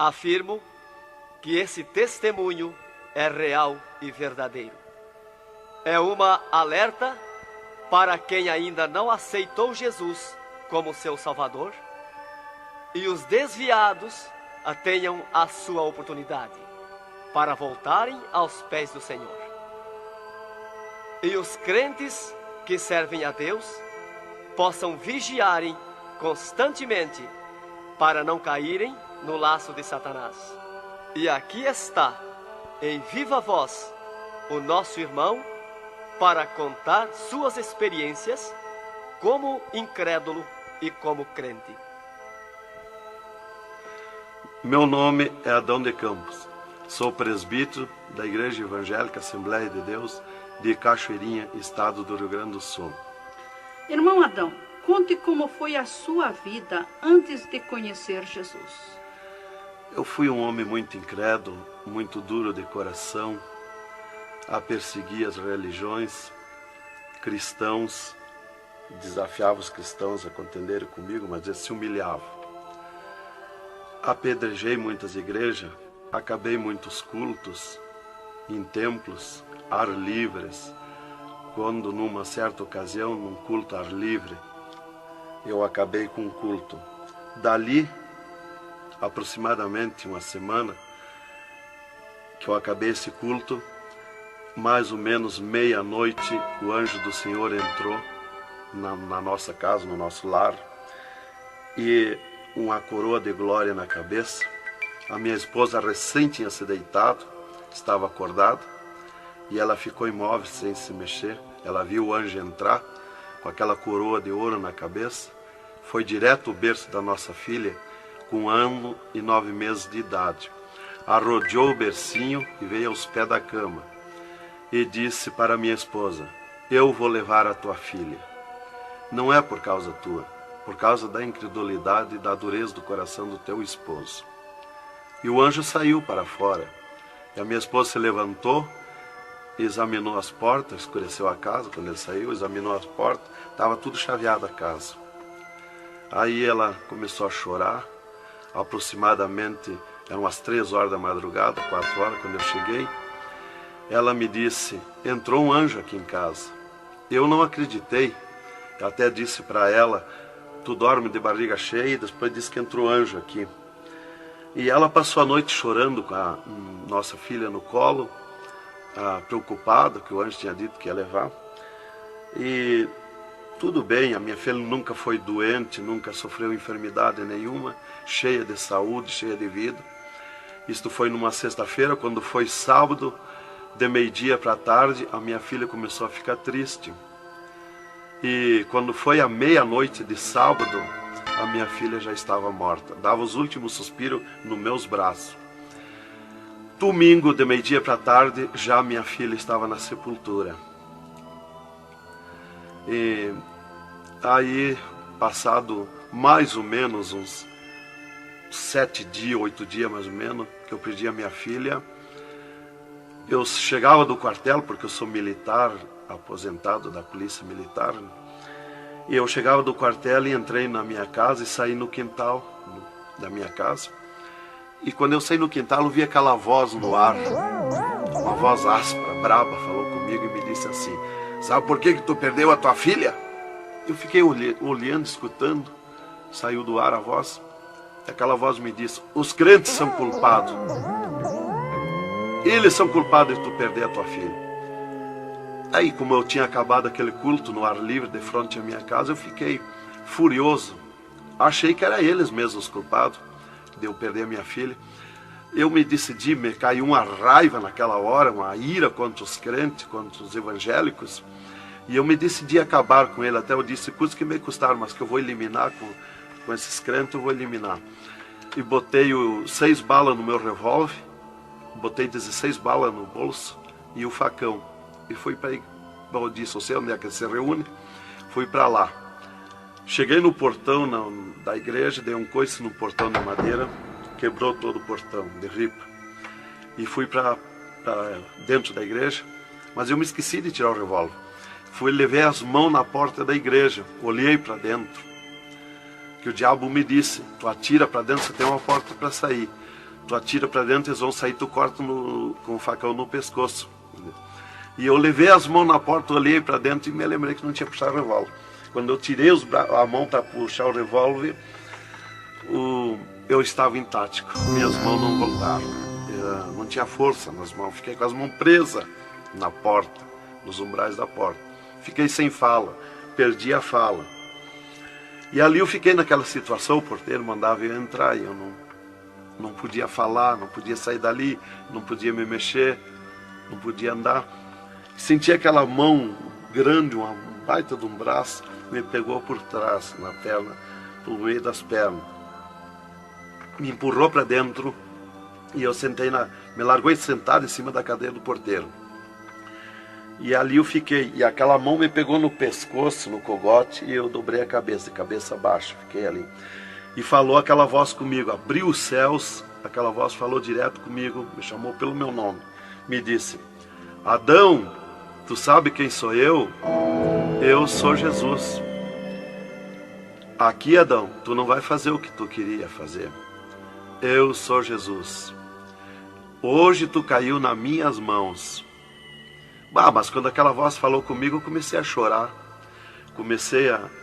Afirmo que esse testemunho é real e verdadeiro. É uma alerta para quem ainda não aceitou Jesus como seu Salvador, e os desviados tenham a sua oportunidade para voltarem aos pés do Senhor. E os crentes que servem a Deus possam vigiarem constantemente para não caírem no laço de Satanás. E aqui está, em viva voz, o nosso irmão para contar suas experiências como incrédulo e como crente. Meu nome é Adão de Campos. Sou presbítero da Igreja Evangélica Assembleia de Deus de Cachoeirinha, estado do Rio Grande do Sul. Irmão Adão, conte como foi a sua vida antes de conhecer Jesus. Eu fui um homem muito incrédulo, muito duro de coração, a perseguir as religiões, cristãos, desafiava os cristãos a contenderem comigo, mas eles se humilhavam. Apedrejei muitas igrejas, acabei muitos cultos em templos, ar livres, quando numa certa ocasião, num culto ar livre, eu acabei com um culto. Dali, aproximadamente uma semana, que eu acabei esse culto, mais ou menos meia-noite, o anjo do Senhor entrou na nossa casa, no nosso lar, e uma coroa de glória na cabeça. A minha esposa recém tinha se deitado, estava acordada, e ela ficou imóvel sem se mexer. Ela viu o anjo entrar com aquela coroa de ouro na cabeça, foi direto ao berço da nossa filha, com 1 ano e 9 meses de idade. Arrodeou o bercinho e veio aos pés da cama e disse para minha esposa: eu vou levar a tua filha. Não é por causa tua, por causa da incredulidade e da dureza do coração do teu esposo. E o anjo saiu para fora. E a minha esposa se levantou, examinou as portas, escureceu a casa quando ele saiu, examinou as portas, estava tudo chaveado a casa. Aí ela começou a chorar, aproximadamente, eram as 3 horas da madrugada, 4 horas, quando eu cheguei. Ela me disse: entrou um anjo aqui em casa. Eu não acreditei, eu até disse para ela: tu dorme de barriga cheia, e depois disse que entrou anjo aqui. E ela passou a noite chorando com a nossa filha no colo, preocupada, que o anjo tinha dito que ia levar. E tudo bem, a minha filha nunca foi doente, nunca sofreu enfermidade nenhuma, cheia de saúde, cheia de vida. Isto foi numa sexta-feira. Quando foi sábado, de meio-dia para tarde, a minha filha começou a ficar triste. E quando foi à meia-noite de sábado, a minha filha já estava morta. Dava os últimos suspiros nos meus braços. Domingo, de meio-dia para tarde, já minha filha estava na sepultura. E aí, passado mais ou menos uns 7 dias, 8 dias mais ou menos, que eu perdi a minha filha, eu chegava do quartel, porque eu sou militar, aposentado da polícia militar, e eu chegava do quartel e entrei na minha casa e saí no quintal da minha casa. E quando eu saí no quintal, eu vi aquela voz no ar, uma voz áspera, braba, falou comigo e me disse assim: sabe por que tu perdeu a tua filha? Eu fiquei olhando, escutando, saiu do ar a voz. Aquela voz me disse: os crentes são culpados. Eles são culpados de tu perder a tua filha. Aí, como eu tinha acabado aquele culto no ar livre de frente à minha casa, eu fiquei furioso. Achei que eram eles mesmos os culpados de eu perder a minha filha. Eu me decidi, me caiu uma raiva naquela hora, uma ira contra os crentes, contra os evangélicos. E eu me decidi acabar com ele. Até eu disse: custa que me custar, mas que eu vou eliminar com esses crentes, eu vou eliminar. E botei 6 balas no meu revólver, botei 16 balas no bolso e o facão. E fui para aí. Eu disse: eu sei onde é que se reúne. Fui para lá. Cheguei no portão da igreja, dei um coice no portão de madeira, quebrou todo o portão de ripa. E fui para dentro da igreja, mas eu me esqueci de tirar o revólver. Levei as mãos na porta da igreja, olhei para dentro. Que o diabo me disse: tu atira para dentro, você tem uma porta para sair. tu atira para dentro, eles vão sair, tu corta com o facão no pescoço. E eu levei as mãos na porta, olhei para dentro e me lembrei que não tinha puxado o revólver. Quando eu tirei a mão para puxar o revólver, eu estava intático, minhas mãos não voltaram, não tinha força nas mãos, fiquei com as mãos presas na porta, nos umbrais da porta. Fiquei sem fala, perdi a fala. E ali eu fiquei naquela situação, o porteiro mandava eu entrar e eu não podia falar, não podia sair dali, não podia me mexer, não podia andar. Senti aquela mão grande, uma baita de um braço, me pegou por trás, na perna, pelo meio das pernas. Me empurrou para dentro e eu me largou sentado em cima da cadeira do porteiro. E ali eu fiquei, e aquela mão me pegou no pescoço, no cogote, e eu dobrei a cabeça, de cabeça baixa, fiquei ali. E falou aquela voz comigo, abriu os céus, aquela voz falou direto comigo, me chamou pelo meu nome, me disse: Adão, tu sabe quem sou eu? Eu sou Jesus. Aqui, Adão, tu não vai fazer o que tu queria fazer. Eu sou Jesus. Hoje tu caiu nas minhas mãos. Mas quando aquela voz falou comigo, eu comecei a chorar.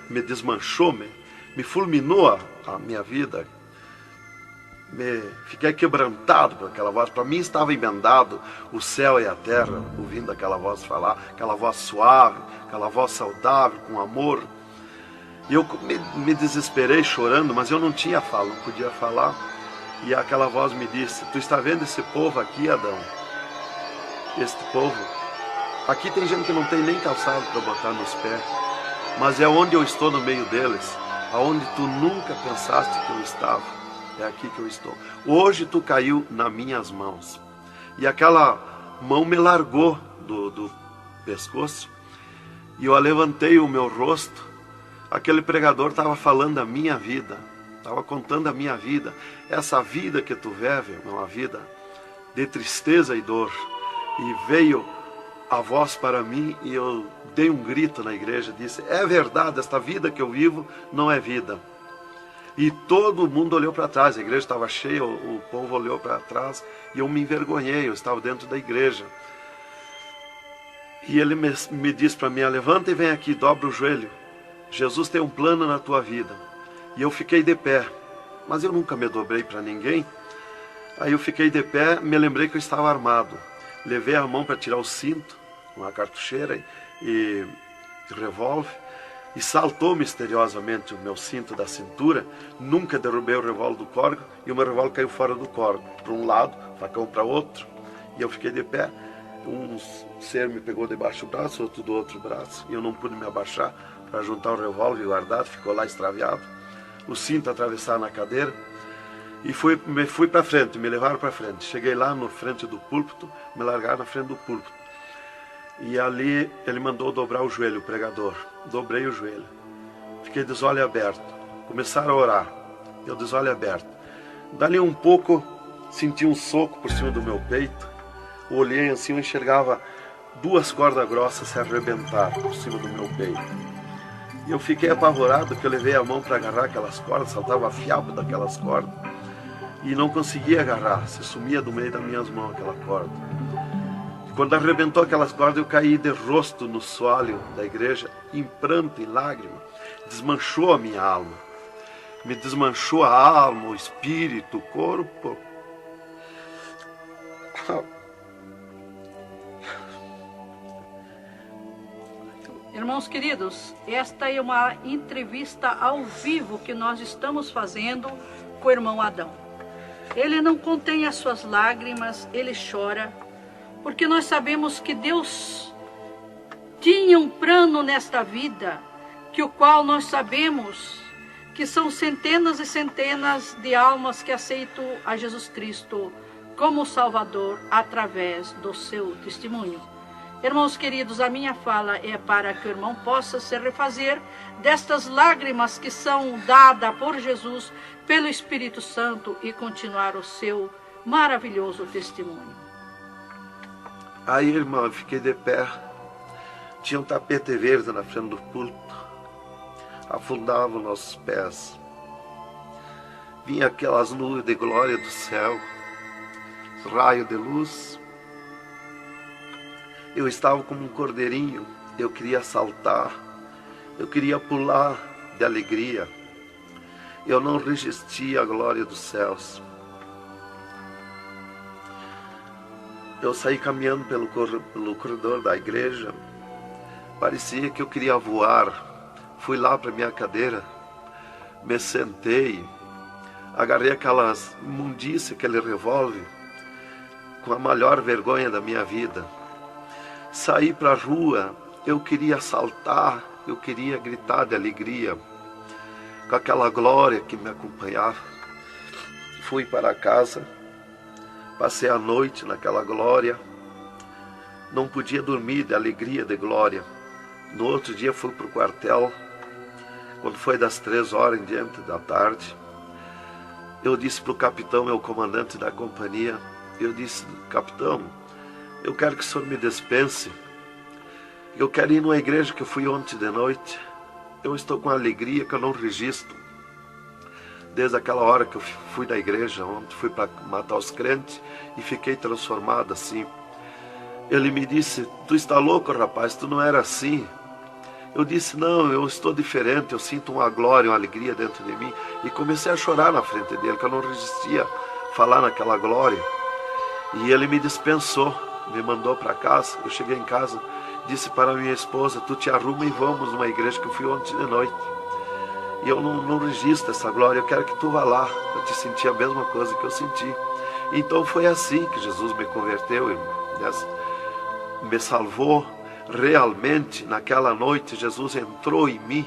Me desmanchou, me fulminou a minha vida. Fiquei quebrantado por aquela voz. Para mim estava emendado o céu e a terra, ouvindo aquela voz falar, aquela voz suave, aquela voz saudável, com amor. E eu me desesperei chorando, mas eu não tinha fala, não podia falar. E aquela voz me disse: tu está vendo esse povo aqui, Adão? Este povo, aqui tem gente que não tem nem calçado para botar nos pés, mas é onde eu estou no meio deles, aonde tu nunca pensaste que eu estava, é aqui que eu estou. Hoje tu caiu nas minhas mãos. E aquela mão me largou do pescoço, e eu levantei o meu rosto. Aquele pregador estava falando a minha vida, estava contando a minha vida. Essa vida que tu vive é uma vida de tristeza e dor. E veio a voz para mim e eu dei um grito na igreja, disse: é verdade, esta vida que eu vivo não é vida. E todo mundo olhou para trás, a igreja estava cheia, o povo olhou para trás e eu me envergonhei, eu estava dentro da igreja. E ele me disse para mim: levanta e vem aqui, dobra o joelho. Jesus tem um plano na tua vida. E eu fiquei de pé, mas eu nunca me dobrei para ninguém. Aí eu fiquei de pé, me lembrei que eu estava armado. Levei a mão para tirar o cinto, uma cartucheira e revólver, e saltou misteriosamente o meu cinto da cintura. Nunca derrubei o revólver do córrego, e o meu revólver caiu fora do córrego, para um lado, facão para outro, e eu fiquei de pé. Um ser me pegou debaixo do braço, outro do outro braço, e eu não pude me abaixar para juntar o revólver e guardar, ficou lá extraviado. O cinto atravessado na cadeira, e fui para frente, me levaram para frente. Cheguei lá na frente do púlpito, me largaram na frente do púlpito. E ali ele mandou dobrar o joelho, o pregador. Dobrei o joelho. Fiquei de olho aberto. Começaram a orar. Eu de olho aberto. Dali um pouco, senti um soco por cima do meu peito. Olhei assim, eu enxergava 2 cordas grossas se arrebentar por cima do meu peito. E eu fiquei apavorado, que eu levei a mão para agarrar aquelas cordas, saltava fiapo daquelas cordas. E não conseguia agarrar, se sumia do meio das minhas mãos aquela corda. E quando arrebentou aquelas cordas, eu caí de rosto no soalho da igreja, em pranto, em lágrima. Desmanchou a minha alma. Me desmanchou a alma, o espírito, o corpo. Irmãos queridos, esta é uma entrevista ao vivo que nós estamos fazendo com o irmão Adão. Ele não contém as suas lágrimas, ele chora, porque nós sabemos que Deus tinha um plano nesta vida, que o qual nós sabemos que são centenas e centenas de almas que aceitam a Jesus Cristo como Salvador através do seu testemunho. Irmãos queridos, a minha fala é para que o irmão possa se refazer destas lágrimas que são dadas por Jesus, pelo Espírito Santo, e continuar o seu maravilhoso testemunho. Aí, irmão, eu fiquei de pé. Tinha um tapete verde na frente do púlpito. Afundava os nossos pés. Vinha aquelas nuvens de glória do céu. raio de luz. Eu estava como um cordeirinho, eu queria saltar, eu queria pular de alegria. Eu não resistia à glória dos céus. Eu saí caminhando pelo corredor da igreja, parecia que eu queria voar. Fui lá para minha cadeira, me sentei, agarrei aquelas imundícias, aquele revólver, com a maior vergonha da minha vida. Saí para a rua, eu queria saltar, eu queria gritar de alegria, com aquela glória que me acompanhava. Fui para casa, passei a noite naquela glória, não podia dormir de alegria, de glória. No outro dia fui para o quartel, quando foi das 3 horas em diante da tarde. Eu disse para o capitão, meu comandante da companhia, eu disse: capitão, eu quero que o senhor me dispense, eu quero ir numa igreja que eu fui ontem de noite, eu estou com alegria que eu não registro. Desde aquela hora que eu fui da igreja ontem, fui para matar os crentes e fiquei transformado assim. Ele me disse: tu está louco, rapaz, tu não era assim. Eu disse: não, eu estou diferente, eu sinto uma glória, uma alegria dentro de mim. E comecei a chorar na frente dele, que eu não resistia a falar naquela glória. E ele me dispensou, me mandou para casa. Eu cheguei em casa, disse para minha esposa: tu te arruma e vamos numa igreja que eu fui ontem de noite. E eu não registro essa glória, eu quero que tu vá lá, para te sentir a mesma coisa que eu senti. Então foi assim que Jesus me converteu, me salvou. Realmente, naquela noite, Jesus entrou em mim,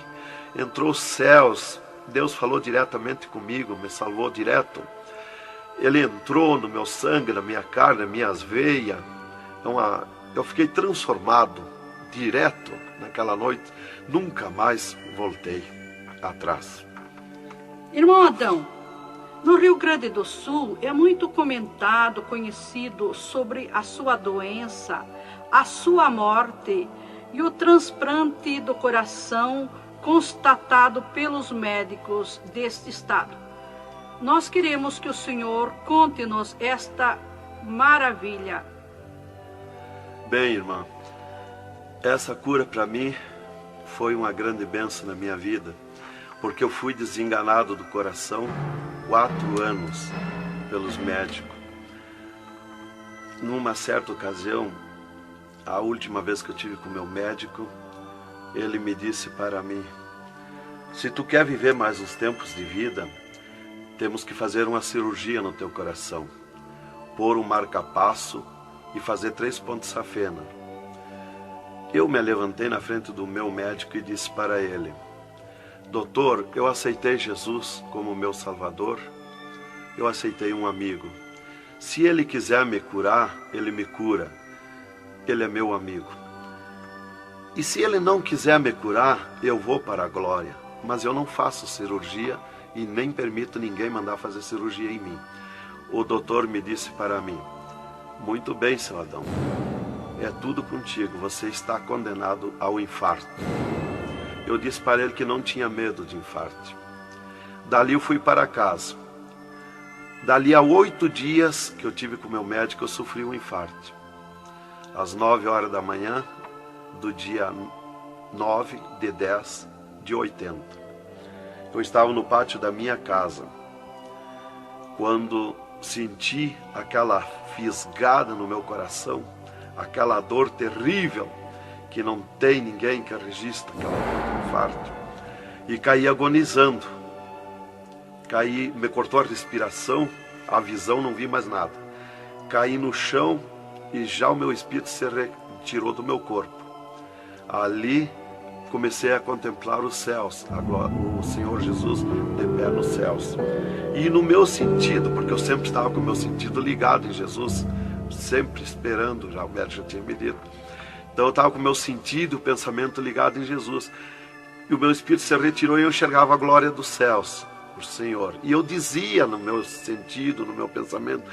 entrou os céus, Deus falou diretamente comigo, me salvou direto. Ele entrou no meu sangue, na minha carne, nas minhas veias. Eu fiquei transformado, direto, naquela noite. Nunca mais voltei atrás. Irmão Adão, no Rio Grande do Sul é muito comentado, conhecido sobre a sua doença, a sua morte e o transplante do coração constatado pelos médicos deste estado. Nós queremos que o senhor conte-nos esta maravilha. Bem, irmã, essa cura para mim foi uma grande bênção na minha vida, porque eu fui desenganado do coração 4 anos pelos médicos. Numa certa ocasião, a última vez que eu tive com o meu médico, ele me disse para mim: se tu quer viver mais uns tempos de vida, temos que fazer uma cirurgia no teu coração, pôr um marca-passo e fazer 3 pontos de safena. Eu me levantei na frente do meu médico e disse para ele: doutor, eu aceitei Jesus como meu salvador, eu aceitei um amigo. Se ele quiser me curar, ele me cura. Ele é meu amigo. E se ele não quiser me curar, eu vou para a glória. Mas eu não faço cirurgia e nem permito ninguém mandar fazer cirurgia em mim. O doutor me disse para mim: muito bem, seu Adão, é tudo contigo, você está condenado ao infarto. Eu disse para ele que não tinha medo de infarto. Dali eu fui para casa. Dali a 8 dias que eu tive com o meu médico, eu sofri um infarto. Às 9 horas da manhã do dia 9 de 10 de 80. Eu estava no pátio da minha casa, quando senti aquela fisgada no meu coração, aquela dor terrível, que não tem ninguém que registre aquela dor do infarto, e caí agonizando. Caí, me cortou a respiração, a visão, não vi mais nada. Caí no chão e já o meu espírito se retirou do meu corpo. Ali comecei a contemplar os céus, o Senhor Jesus de pé nos céus. E no meu sentido, porque eu sempre estava com o meu sentido ligado em Jesus, sempre esperando, já o médico já tinha me dito. Então eu estava com o meu sentido, o pensamento ligado em Jesus. E o meu espírito se retirou e eu enxergava a glória dos céus, o Senhor. E eu dizia no meu sentido, no meu pensamento: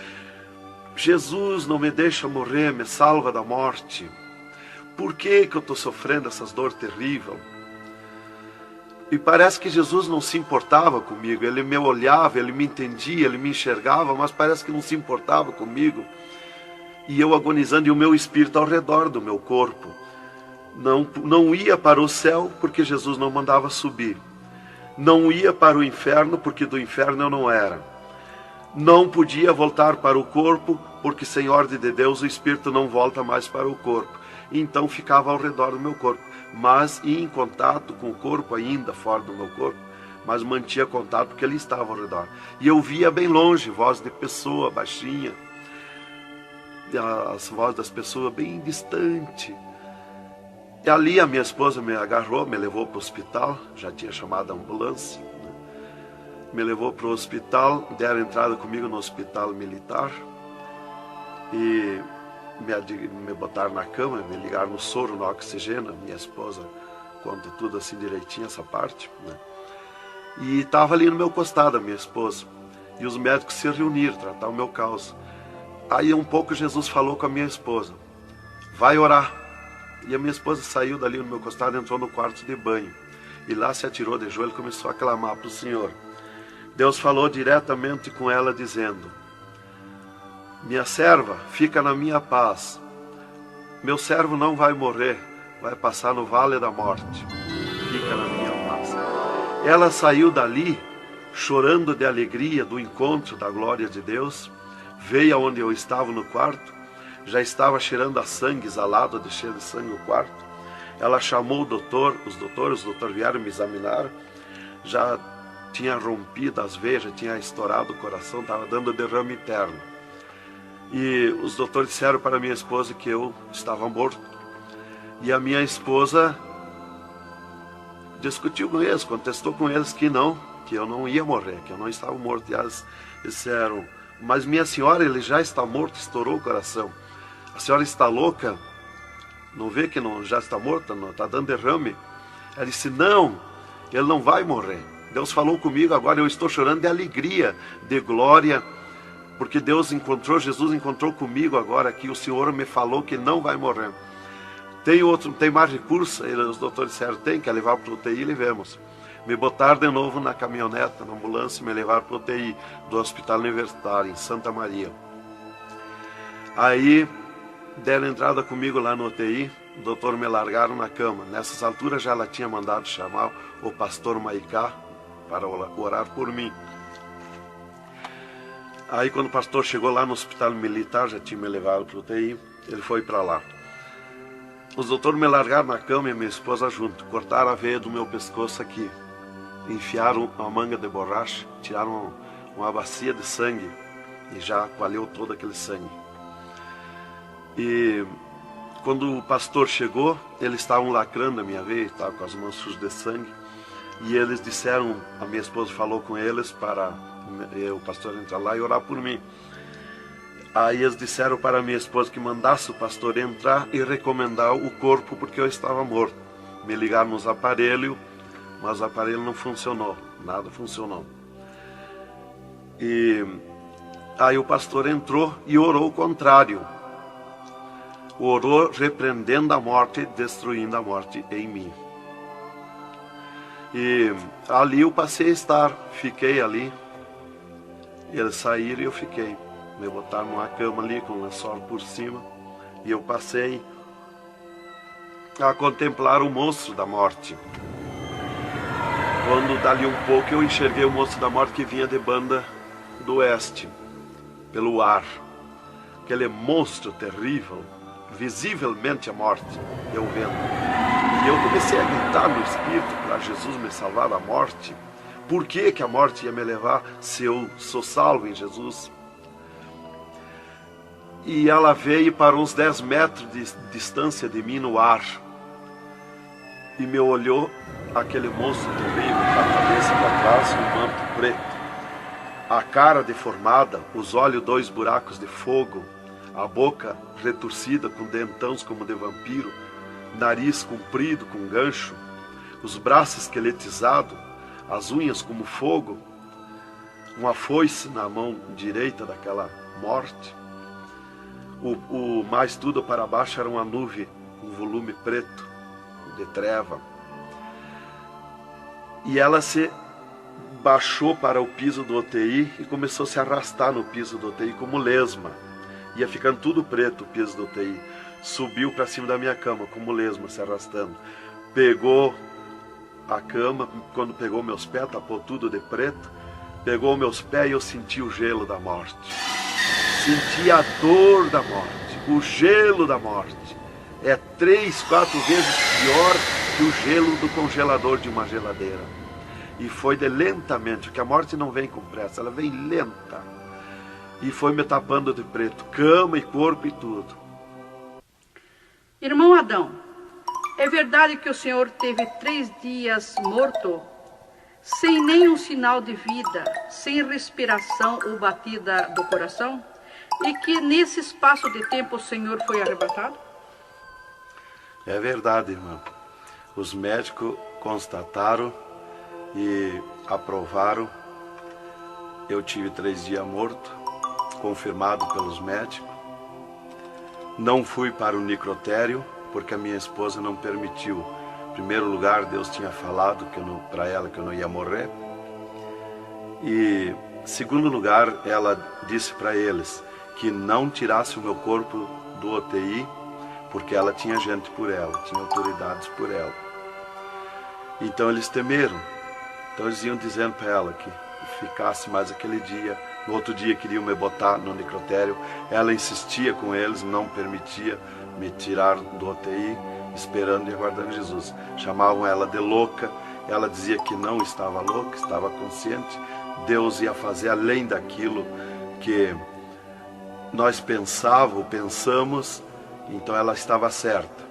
Jesus, não me deixa morrer, me salva da morte. Por que eu estou sofrendo essas dores terríveis? E parece que Jesus não se importava comigo. Ele me olhava, ele me entendia, ele me enxergava, mas parece que não se importava comigo. E eu agonizando, e o meu espírito ao redor do meu corpo. Não ia para o céu, porque Jesus não mandava subir. Não ia para o inferno, porque do inferno eu não era. Não podia voltar para o corpo, porque sem ordem de Deus o espírito não volta mais para o corpo. Então ficava ao redor do meu corpo, mas ia em contato com o corpo ainda, fora do meu corpo, mas mantinha contato porque ele estava ao redor. E eu via bem longe, voz de pessoa, baixinha, as vozes das pessoas bem distante. E ali a minha esposa me agarrou, me levou para o hospital, já tinha chamado a ambulância, né? Me levou para o hospital, deram entrada comigo no hospital militar e me botaram na cama, me ligaram no soro, no oxigênio. Minha esposa conta tudo assim direitinho, essa parte, né? E estava ali no meu costado a minha esposa, e os médicos se reuniram, tratar o meu caso. Aí um pouco Jesus falou com a minha esposa, vai orar. E a minha esposa saiu dali no meu costado, entrou no quarto de banho. E lá se atirou de joelho e começou a clamar para o Senhor. Deus falou diretamente com ela, dizendo, minha serva, fica na minha paz. Meu servo não vai morrer, vai passar no vale da morte. Fica na minha paz. Ela saiu dali, chorando de alegria do encontro da glória de Deus. Veio aonde eu estava no quarto. Já estava cheirando a sangue, exalado de cheiro de sangue no quarto. Ela chamou o doutor, os doutores vieram me examinar. Já tinha rompido as veias, já tinha estourado o coração, estava dando derrame interno. E os doutores disseram para minha esposa que eu estava morto. E a minha esposa discutiu com eles, contestou com eles que eu não ia morrer, que eu não estava morto. E eles disseram, mas minha senhora, ele já está morto, estourou o coração. A senhora está louca? Não vê que não, já está morta? Não está dando derrame? Ela disse, não, ele não vai morrer. Deus falou comigo agora, eu estou chorando de alegria, de glória, porque Jesus encontrou comigo agora aqui, o Senhor me falou que não vai morrer. Tem mais recurso? Os doutores disseram, tem que levar para o UTI, levemos. Me botaram de novo na caminhonete, na ambulância, e me levaram para o UTI do Hospital Universitário, em Santa Maria. Aí deram entrada comigo lá no UTI, o doutor me largaram na cama. Nessas alturas já ela tinha mandado chamar o pastor Maicá para orar por mim. Aí quando o pastor chegou lá no hospital militar, já tinha me levado para o UTI, ele foi para lá. Os doutores me largaram na cama e minha esposa junto, cortaram a veia do meu pescoço aqui, enfiaram uma manga de borracha, tiraram uma bacia de sangue e já coalhou todo aquele sangue. E quando o pastor chegou, eles estavam lacrando a minha veia, estavam com as mãos sujas de sangue. E eles disseram, a minha esposa falou com eles para o pastor entrar lá e orar por mim. Aí eles disseram para a minha esposa que mandasse o pastor entrar e recomendar o corpo, porque eu estava morto. Me ligaram nos aparelhos, mas o aparelho não funcionou, nada funcionou. E aí o pastor entrou e orou o contrário. Orou repreendendo a morte, destruindo a morte em mim. E ali eu passei a estar, fiquei ali. Eles saíram e eu fiquei. Me botaram numa cama ali com um lençol por cima. E eu passei a contemplar o monstro da morte. Quando dali um pouco eu enxerguei o monstro da morte que vinha de Banda do Oeste, pelo ar. Aquele monstro terrível, visivelmente a morte, eu vendo. E eu comecei a gritar no espírito para Jesus me salvar da morte. Por que a morte ia me levar se eu sou salvo em Jesus? E ela veio para uns 10 metros de distância de mim no ar. E me olhou, aquele monstro terrível, com a cabeça para trás, um manto preto. A cara deformada, os olhos 2 buracos de fogo, a boca retorcida com dentões como de vampiro, nariz comprido com gancho, os braços esqueletizados, as unhas como fogo, uma foice na mão direita daquela morte. O mais tudo para baixo era uma nuvem, um volume preto, de treva. E ela se baixou para o piso do UTI e começou a se arrastar no piso do UTI como lesma. Ia ficando tudo preto o piso do UTI. Subiu para cima da minha cama como lesma, se arrastando. Pegou a cama, quando pegou meus pés, tapou tudo de preto. Pegou meus pés e eu senti o gelo da morte. Senti a dor da morte, o gelo da morte. É 3, 4 vezes pior que o gelo do congelador de uma geladeira. E foi de lentamente, porque a morte não vem com pressa, ela vem lenta. E foi me tapando de preto, cama e corpo e tudo. Irmão Adão, é verdade que o senhor teve 3 dias morto, sem nenhum sinal de vida, sem respiração ou batida do coração? E que nesse espaço de tempo o senhor foi arrebatado? É verdade, irmão. Os médicos constataram e aprovaram. Eu tive 3 dias morto, confirmado pelos médicos. Não fui para o necrotério, porque a minha esposa não permitiu. Em primeiro lugar, Deus tinha falado para ela que eu não ia morrer. E, em segundo lugar, ela disse para eles que não tirasse o meu corpo do UTI, porque ela tinha gente por ela, tinha autoridades por ela. Então eles temeram. Então eles iam dizendo para ela que ficasse mais aquele dia. No outro dia queriam me botar no necrotério. Ela insistia com eles, não permitia me tirar do UTI, esperando e aguardando Jesus. Chamavam ela de louca. Ela dizia que não estava louca, estava consciente. Deus ia fazer além daquilo que nós pensamos. Então ela estava certa.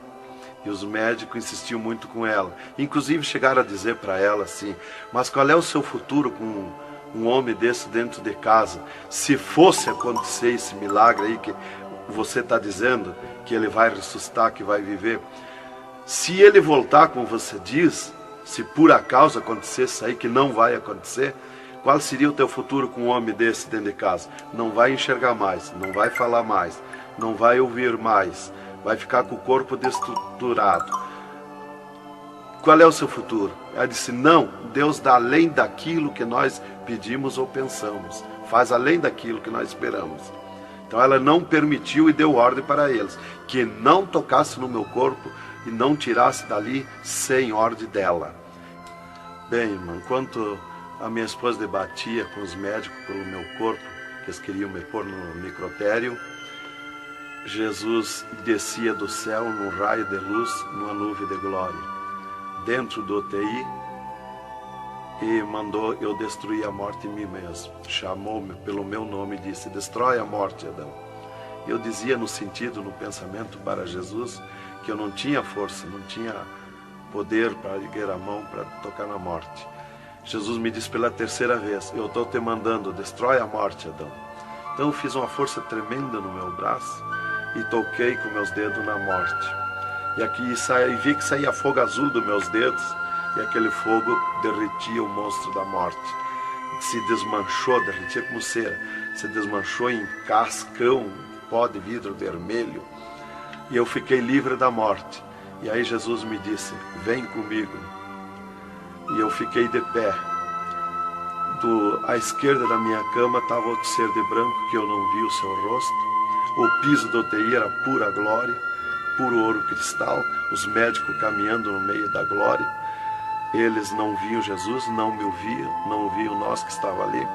E os médicos insistiam muito com ela. Inclusive chegaram a dizer para ela assim: mas qual é o seu futuro com um homem desse dentro de casa? Se fosse acontecer esse milagre aí que você está dizendo, que ele vai ressuscitar, que vai viver. Se ele voltar, como você diz, se por acaso acontecesse isso aí, que não vai acontecer, qual seria o teu futuro com um homem desse dentro de casa? Não vai enxergar mais, não vai falar mais, não vai ouvir mais, vai ficar com o corpo destruturado. Qual é o seu futuro? Ela disse: não, Deus dá além daquilo que nós pedimos ou pensamos, faz além daquilo que nós esperamos. Então ela não permitiu e deu ordem para eles que não tocasse no meu corpo e não tirasse dali sem ordem dela. Bem, irmão, enquanto a minha esposa debatia com os médicos pelo meu corpo, que eles queriam me pôr no necrotério, Jesus descia do céu num raio de luz, numa nuvem de glória, dentro do UTI, e mandou eu destruir a morte em mim mesmo. Chamou-me pelo meu nome e disse: destrói a morte, Adão. Eu dizia no sentido, no pensamento para Jesus, que eu não tinha força, não tinha poder para erguer a mão para tocar na morte. Jesus me disse pela 3ª vez: eu estou te mandando, destrói a morte, Adão. Então eu fiz uma força tremenda no meu braço e toquei com meus dedos na morte. E aqui vi que saía fogo azul dos meus dedos, e aquele fogo derretia o monstro da morte. Se desmanchou, derretia como cera, se desmanchou em cascão, pó de vidro vermelho, e eu fiquei livre da morte. E aí Jesus me disse: vem comigo. E eu fiquei de pé. À esquerda da minha cama estava outro ser de branco, que eu não vi o seu rosto. O piso do UTI era pura glória, puro ouro cristal, os médicos caminhando no meio da glória. Eles não viam Jesus, não me ouviam, não ouviam nós que estava ali.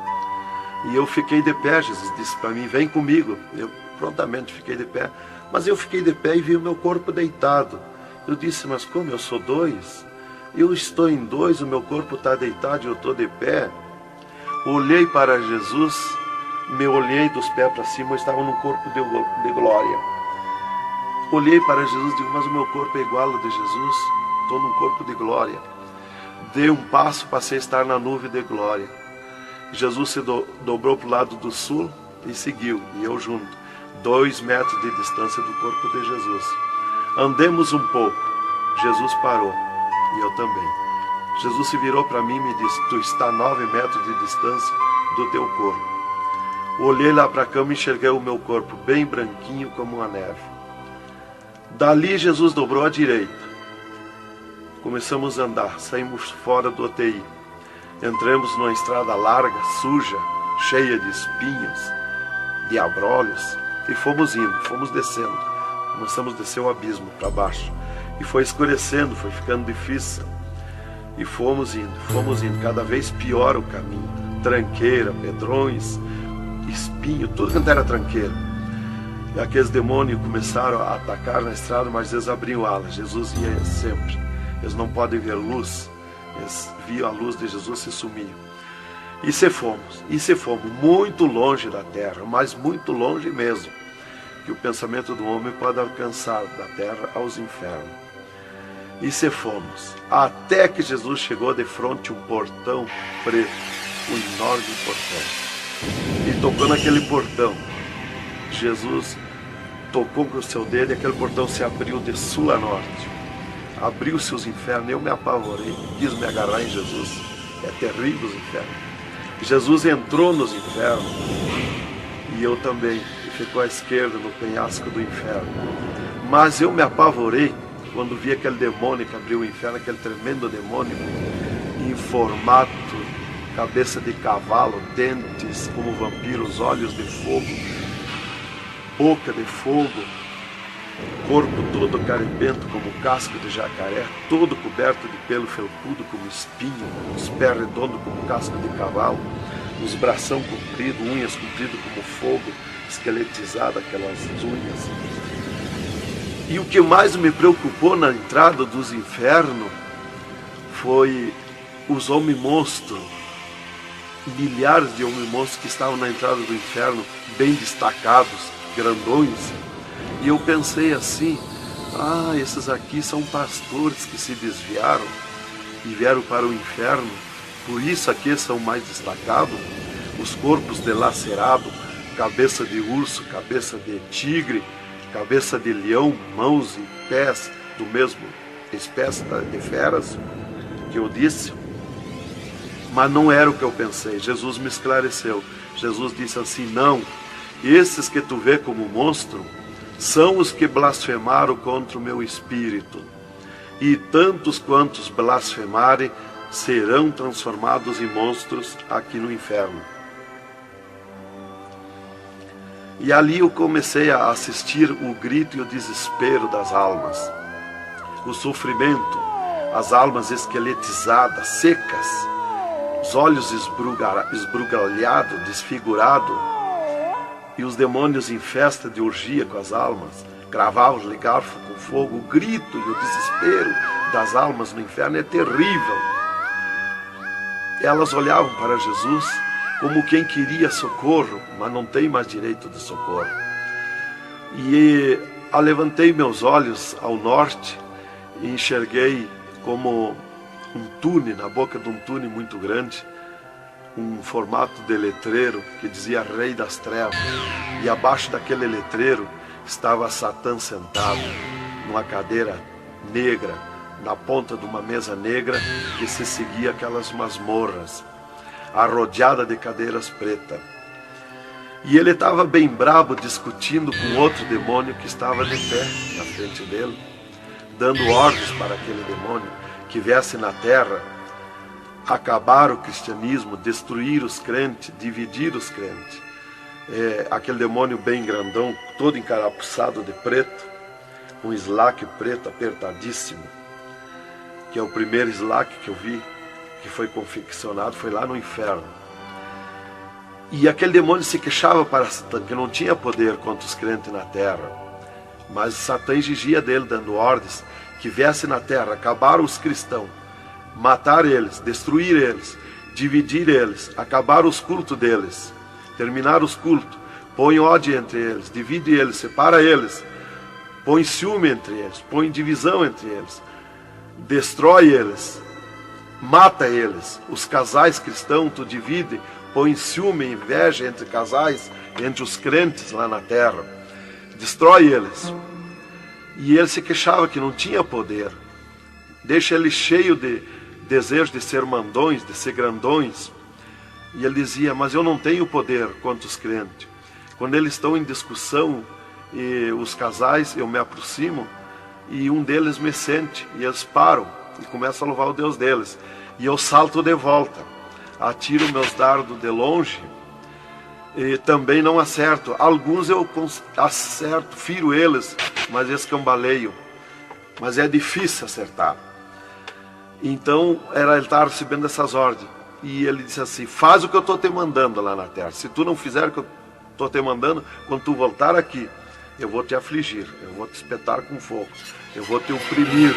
E eu fiquei de pé. Jesus disse para mim: vem comigo. Eu prontamente fiquei de pé. Mas eu fiquei de pé e vi o meu corpo deitado. Eu disse: mas como eu sou 2? Eu estou em 2, o meu corpo está deitado e eu estou de pé. Olhei para Jesus, me olhei dos pés para cima, eu estava num corpo de glória. Olhei para Jesus e digo: mas o meu corpo é igual ao de Jesus, estou num corpo de glória. Dei um passo, passei a estar na nuvem de glória. Jesus se dobrou para o lado do sul e seguiu, e eu junto, 2 metros de distância do corpo de Jesus. Andemos um pouco, Jesus parou, e eu também. Jesus se virou para mim e me disse: tu está a 9 metros de distância do teu corpo. Olhei lá para a cama e enxerguei o meu corpo bem branquinho como uma neve. Dali Jesus dobrou à direita. Começamos a andar, saímos fora do UTI. Entramos numa estrada larga, suja, cheia de espinhos, de abrolhos, e fomos indo, fomos descendo. Começamos a descer o abismo para baixo. E foi escurecendo, foi ficando difícil. E fomos indo, cada vez pior o caminho. Tranqueira, pedrões, espinho, tudo quanto era tranqueira. E aqueles demônios começaram a atacar na estrada, mas eles abriam alas. Jesus ia sempre. Eles não podem ver luz. Eles viam a luz de Jesus e se sumiam. E se fomos muito longe da terra, mas muito longe mesmo, que o pensamento do homem pode alcançar da terra aos infernos. E se fomos, até que Jesus chegou de frente a um portão preto, um enorme portão. E tocou naquele portão. Jesus tocou com o seu dedo e aquele portão se abriu de sul a norte. Abriu-se os infernos, eu me apavorei, quis me agarrar em Jesus. É terrível os infernos. Jesus entrou nos infernos e eu também, e ficou à esquerda no penhasco do inferno. Mas eu me apavorei quando vi aquele demônio que abriu o inferno, aquele tremendo demônio, em formato, cabeça de cavalo, dentes como vampiros, olhos de fogo, boca de fogo, corpo todo carimbento como casco de jacaré, todo coberto de pelo felpudo como espinho, os pés redondos como casco de cavalo, os bração compridos, unhas compridas como fogo, esqueletizado aquelas unhas. E o que mais me preocupou na entrada dos infernos foi os homens-monstros, milhares de homens-monstros que estavam na entrada do inferno, bem destacados, grandões. E eu pensei assim, esses aqui são pastores que se desviaram e vieram para o inferno, por isso aqui são mais destacados, os corpos dilacerados, cabeça de urso, cabeça de tigre, cabeça de leão, mãos e pés do mesmo espécie de feras que eu disse. Mas não era o que eu pensei. Jesus me esclareceu. Jesus disse assim, não, esses que tu vê como monstro são os que blasfemaram contra o meu espírito, e tantos quantos blasfemarem serão transformados em monstros aqui no inferno. E ali eu comecei a assistir o grito e o desespero das almas, o sofrimento, as almas esqueletizadas, secas, os olhos esbugalhados, desfigurados, e os demônios em festa de orgia com as almas, cravavam-lhe garfo com fogo. O grito e o desespero das almas no inferno é terrível. Elas olhavam para Jesus como quem queria socorro, mas não tem mais direito de socorro. E alevantei meus olhos ao norte e enxerguei como um túnel, na boca de um túnel muito grande, um formato de letreiro que dizia Rei das Trevas, e abaixo daquele letreiro estava Satã sentado numa cadeira negra, na ponta de uma mesa negra que se seguia aquelas masmorras, arrodeada de cadeiras pretas. E ele estava bem brabo discutindo com outro demônio que estava de pé na frente dele, dando ordens para aquele demônio que viesse na terra acabar o cristianismo, destruir os crentes, dividir os crentes. Aquele demônio bem grandão, todo encarapuçado de preto, um slack preto apertadíssimo, que é o primeiro slack que eu vi, que foi confeccionado, foi lá no inferno. E aquele demônio se queixava para Satã, que não tinha poder contra os crentes na terra, mas Satã exigia dele, dando ordens, que viesse na terra, acabar os cristãos, matar eles, destruir eles, dividir eles, acabar os cultos deles, terminar os cultos, põe ódio entre eles, divide eles, separa eles, põe ciúme entre eles, põe divisão entre eles, destrói eles, mata eles. Os casais cristãos tu divide, põe ciúme e inveja entre casais, entre os crentes lá na terra, destrói eles. E ele se queixava que não tinha poder, deixa ele cheio de desejo de ser mandões, de ser grandões. E ele dizia, mas eu não tenho poder contra os crentes. Quando eles estão em discussão, e os casais, eu me aproximo, e um deles me sente, e eles param, e começo a louvar o Deus deles. E eu salto de volta, atiro meus dardos de longe e também não acerto. Alguns eu acerto, firo eles, mas escambaleio. Mas é difícil acertar. Então ele estava recebendo essas ordens. E ele disse assim: faz o que eu estou te mandando lá na terra. Se tu não fizer o que eu estou te mandando, quando tu voltar aqui, eu vou te afligir, eu vou te espetar com fogo, eu vou te oprimir.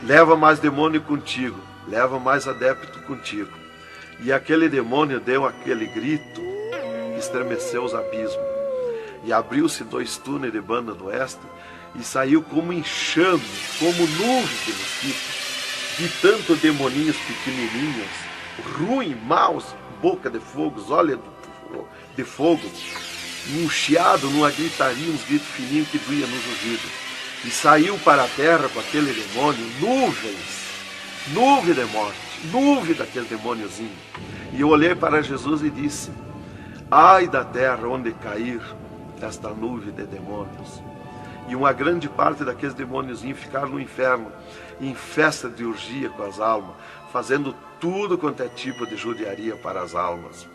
Leva mais demônio contigo, leva mais adepto contigo. E aquele demônio deu aquele grito que estremeceu os abismos. E abriu-se 2 túneis de banda do oeste e saiu como enxame, como nuvem de mosquitos, de tanto demoninhos pequenininhos, ruim, maus, boca de fogo, olhos de fogo, um chiado, numa gritaria, uns gritos fininhos que doía nos ouvidos. E saiu para a terra com aquele demônio, nuvem de morte, nuvem daquele demôniozinho. E eu olhei para Jesus e disse: ai da terra onde cair esta nuvem de demônios. E uma grande parte daqueles demôniozinhos ficaram no inferno, em festa de orgia com as almas, fazendo tudo quanto é tipo de judiaria para as almas.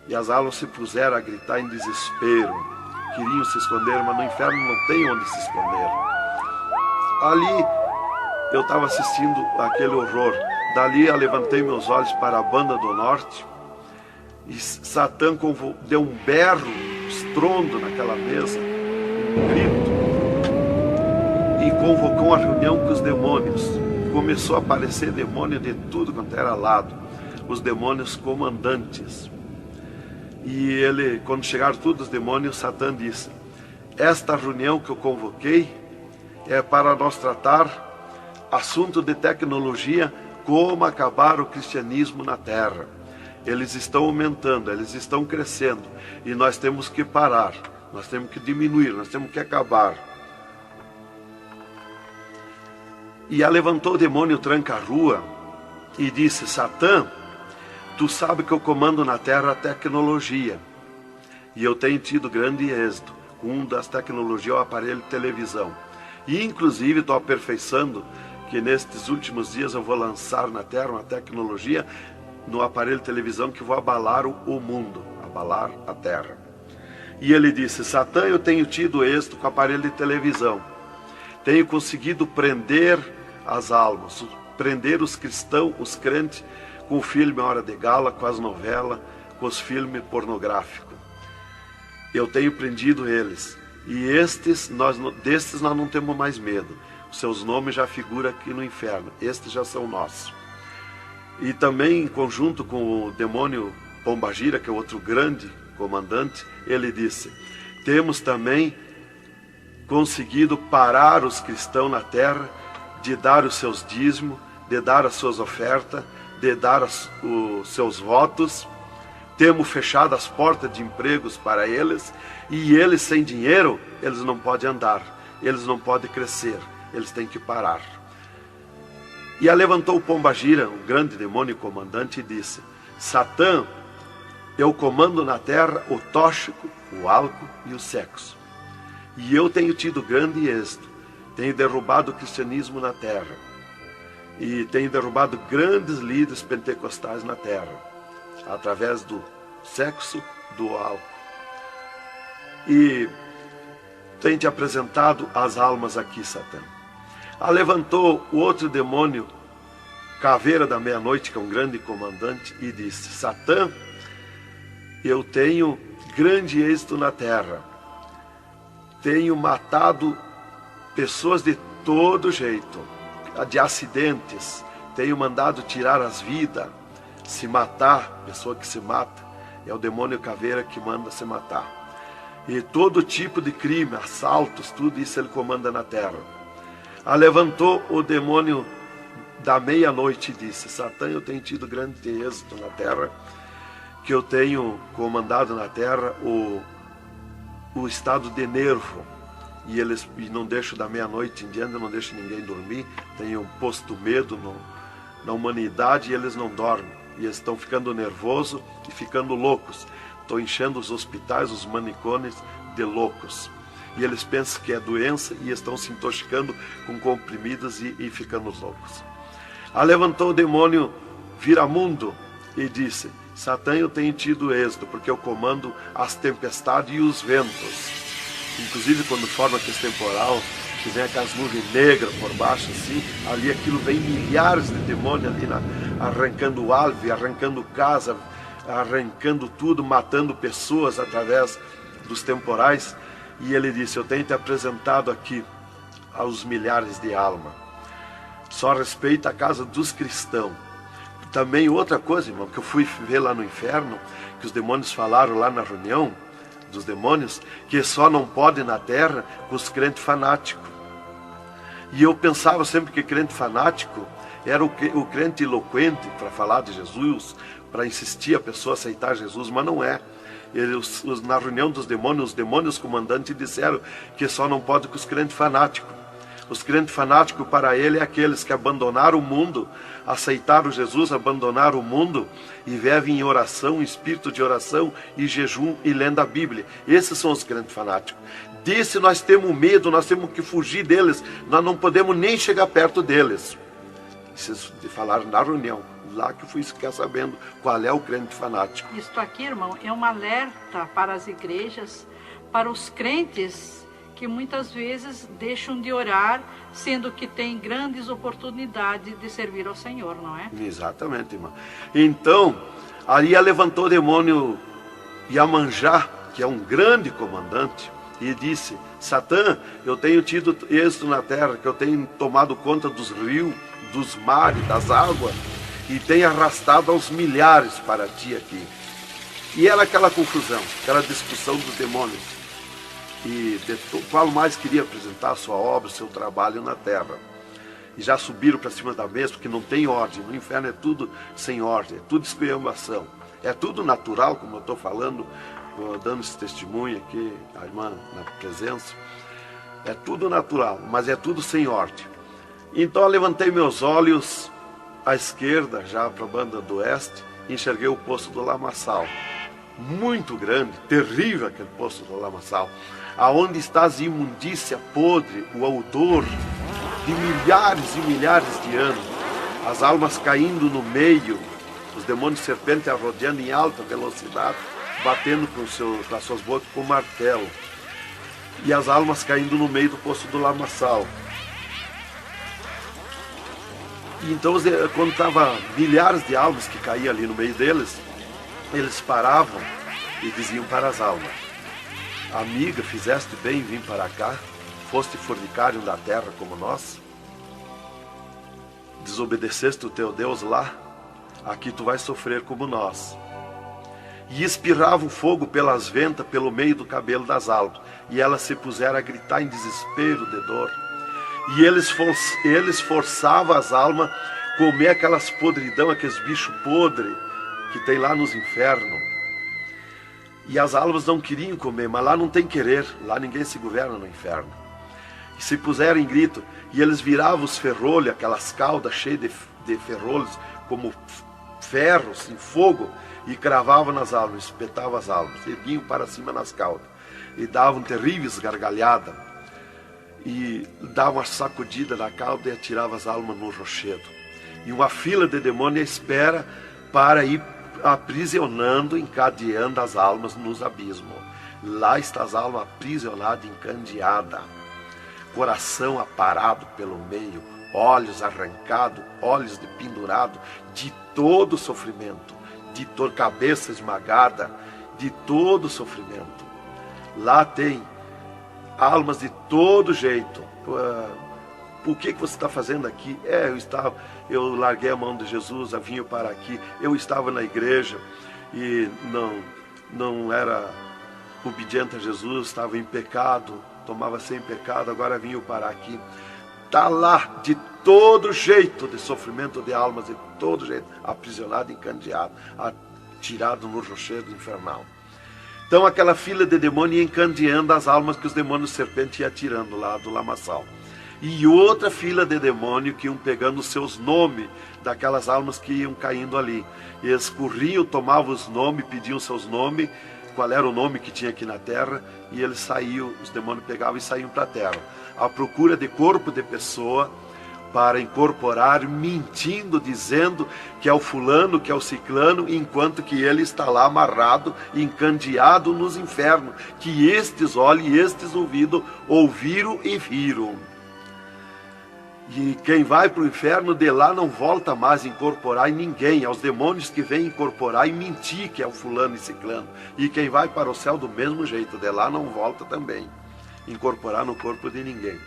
E as almas se puseram a gritar em desespero, queriam se esconder, mas no inferno não tem onde se esconder. Ali eu estava assistindo aquele horror. Dali eu levantei meus olhos para a banda do norte e Satã deu um berro, um estrondo naquela mesa, um grito, e convocou uma reunião com os demônios. Começou a aparecer demônio de tudo quanto era lado, os demônios comandantes. E ele, quando chegaram todos os demônios, Satã disse: esta reunião que eu convoquei é para nós tratar assunto de tecnologia, como acabar o cristianismo na terra. Eles estão aumentando, eles estão crescendo, e nós temos que parar, nós temos que diminuir, nós temos que acabar. E levantou o demônio tranca-rua e disse: Satã, tu sabe que eu comando na terra a tecnologia, e eu tenho tido grande êxito. Um das tecnologias é o aparelho de televisão, e inclusive estou aperfeiçoando que nestes últimos dias eu vou lançar na terra uma tecnologia no aparelho de televisão que vou abalar o mundo, abalar a terra. E ele disse: Satã, eu tenho tido êxito com o aparelho de televisão, tenho conseguido prender as almas, prender os cristãos, os crentes, com o filme Hora de Gala, com as novelas, com os filmes pornográficos. Eu tenho prendido eles. E destes nós não temos mais medo. Os seus nomes já figuram aqui no inferno. Estes já são nossos. E também, em conjunto com o demônio Pombagira, que é outro grande comandante, ele disse: temos também conseguido parar os cristãos na terra de dar os seus dízimos, de dar as suas ofertas, de dar os seus votos. Temos fechado as portas de empregos para eles, e eles sem dinheiro, eles não podem andar, eles não podem crescer, eles têm que parar. E levantou o Pombagira, um grande demônio comandante, e disse: Satã, eu comando na terra o tóxico, o álcool e o sexo. E eu tenho tido grande êxito, tenho derrubado o cristianismo na terra, e tenho derrubado grandes líderes pentecostais na terra, através do sexo, do álcool. E tenho te apresentado as almas aqui, Satã. Levantou o outro demônio, Caveira da Meia-Noite, que é um grande comandante, e disse: Satã, eu tenho grande êxito na terra, tenho matado pessoas de todo jeito, de acidentes, tenho mandado tirar as vidas, se matar. Pessoa que se mata é o demônio Caveira que manda se matar. E todo tipo de crime, assaltos, tudo isso ele comanda na terra. Levantou o demônio da Meia-Noite e disse: Satã, eu tenho tido grande êxito na terra, que eu tenho comandado na terra o estado de nervo, e não deixo da meia-noite em diante, não deixo ninguém dormir, tenho posto medo na humanidade, e eles não dormem, e eles estão ficando nervosos e ficando loucos. Estou enchendo os hospitais, os manicômios de loucos. e eles pensam que é doença e estão se intoxicando com comprimidos e ficando loucos. Levantou o demônio Viramundo e disse: Satã, eu tenho tido êxito, porque eu comando as tempestades e os ventos. Inclusive quando forma aquele temporal, que vem aquelas nuvens negras por baixo assim, ali aquilo vem milhares de demônios ali arrancando árvore, arrancando casa, arrancando tudo, matando pessoas através dos temporais. E ele disse: eu tenho te apresentado aqui aos milhares de almas. Só respeita a casa dos cristãos. Também outra coisa, irmão, que eu fui ver lá no inferno, que os demônios falaram lá na reunião dos demônios, que só não pode na terra com os crentes fanáticos. E eu pensava sempre que crente fanático era o crente eloquente para falar de Jesus, para insistir a pessoa a aceitar Jesus, mas não é. Na reunião dos demônios, os demônios comandantes disseram que só não pode com os crentes fanáticos. Os crentes fanáticos para ele é aqueles que abandonaram o mundo, aceitaram Jesus, abandonaram o mundo e vivem em oração, em espírito de oração e jejum e lendo a Bíblia. Esses são os crentes fanáticos. Desse nós temos medo, nós temos que fugir deles, nós não podemos nem chegar perto deles. Vocês falaram na reunião, lá que eu fui ficar sabendo qual é o crente fanático. Isto aqui, irmão, é um alerta para as igrejas, para os crentes que muitas vezes deixam de orar, sendo que tem grandes oportunidades de servir ao Senhor, não é? Exatamente, irmão. Então, ali levantou o demônio Iemanjá, que é um grande comandante, e disse: Satã, eu tenho tido êxito na terra, que eu tenho tomado conta dos rios, dos mares, das águas, e tenho arrastado aos milhares para ti aqui. E era aquela confusão, aquela discussão dos demônios. E qual mais queria apresentar a sua obra, o seu trabalho na terra. E já subiram para cima da mesa, porque não tem ordem. No inferno é tudo sem ordem, é tudo esculhambação. É tudo natural, como eu estou falando, dando esse testemunho aqui, a irmã na presença. É tudo natural, mas é tudo sem ordem. Então eu levantei meus olhos à esquerda, já para a banda do oeste, e enxerguei o poço do lamaçal. Muito grande, terrível aquele poço do lamaçal. Aonde está a imundícia podre, o odor de milhares e milhares de anos, as almas caindo no meio, os demônios serpentes rodeando em alta velocidade, batendo com as suas bocas com martelo, e as almas caindo no meio do poço do lamaçal. E então, quando estava milhares de almas que caíam ali no meio deles, eles paravam e diziam para as almas: amiga, fizeste bem em vir para cá, foste fornicário da terra como nós, desobedeceste o teu Deus lá, aqui tu vais sofrer como nós. E espirrava o fogo pelas ventas, pelo meio do cabelo das almas, e elas se puseram a gritar em desespero de dor. E eles forçavam as almas a comer aquelas podridão, aqueles bichos podres que tem lá nos infernos. E as almas não queriam comer, mas lá não tem querer, lá ninguém se governa no inferno. E se puseram em grito, e eles viravam os ferrolhos, aquelas caudas cheias de ferrolhos, como ferros em fogo, e cravavam nas almas, espetavam as almas, erguiam para cima nas caudas, e davam terríveis gargalhadas, e davam uma sacudida na cauda e atiravam as almas no rochedo. E uma fila de demônios espera para ir aprisionando, encadeando as almas nos abismos. Lá está as almas aprisionadas, encandeadas, coração aparado pelo meio, olhos arrancados, olhos de pendurado, de todo sofrimento, de cabeça esmagada, de todo sofrimento. Lá tem almas de todo jeito. O que você está fazendo aqui? Eu larguei a mão de Jesus, vim para aqui. Eu estava na igreja e não era obediente a Jesus, estava em pecado, tomava sem pecado, agora vim para aqui. Está lá de todo jeito de sofrimento de almas, de todo jeito, aprisionado, encandeado, atirado no rochedo infernal. Então aquela fila de demônios ia encandeando as almas que os demônios serpentes iam atirando lá do lamaçal. E outra fila de demônios que iam pegando os seus nomes daquelas almas que iam caindo ali. E eles corriam, tomavam os nomes, pediam seus nomes, qual era o nome que tinha aqui na terra, e eles saíam, os demônios pegavam e saíam para a terra, à procura de corpo de pessoa, para incorporar, mentindo, dizendo que é o fulano, que é o ciclano, enquanto que ele está lá amarrado, encandeado nos infernos, que estes olhos e estes ouvidos ouviram e viram. E quem vai para o inferno de lá não volta mais a incorporar em ninguém, aos demônios que vêm incorporar e mentir que é o fulano e ciclano. E quem vai para o céu do mesmo jeito, de lá não volta também, incorporar no corpo de ninguém.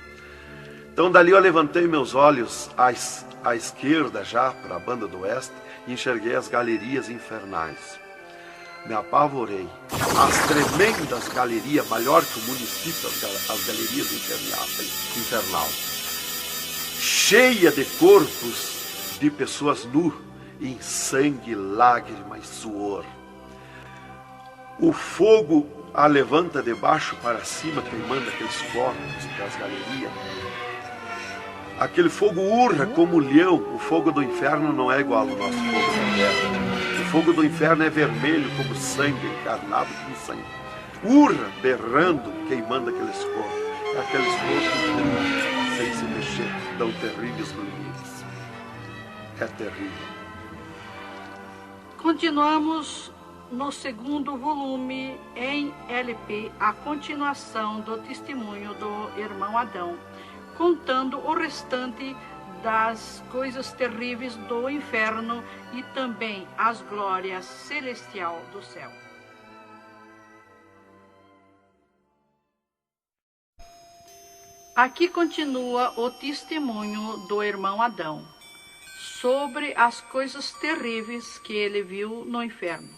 Então dali eu levantei meus olhos à esquerda já, para a banda do oeste, e enxerguei as galerias infernais. Me apavorei. As tremendas galerias, maior que o município, as galerias infernal, cheia de corpos de pessoas nuas, em sangue, lágrima e suor. O fogo a levanta de baixo para cima, queimando aqueles corpos das galerias. Aquele fogo urra como leão. O fogo do inferno não é igual ao nosso fogo da terra. O fogo do inferno é vermelho como sangue, encarnado como sangue. Urra, berrando, queimando aqueles corpos. Aqueles corpos sem se mexer, dão terríveis grunhidos. É terrível. Continuamos no segundo volume em LP, a continuação do testemunho do irmão Adão, contando o restante das coisas terríveis do inferno e também as glórias celestial do céu. Aqui continua o testemunho do irmão Adão sobre as coisas terríveis que ele viu no inferno,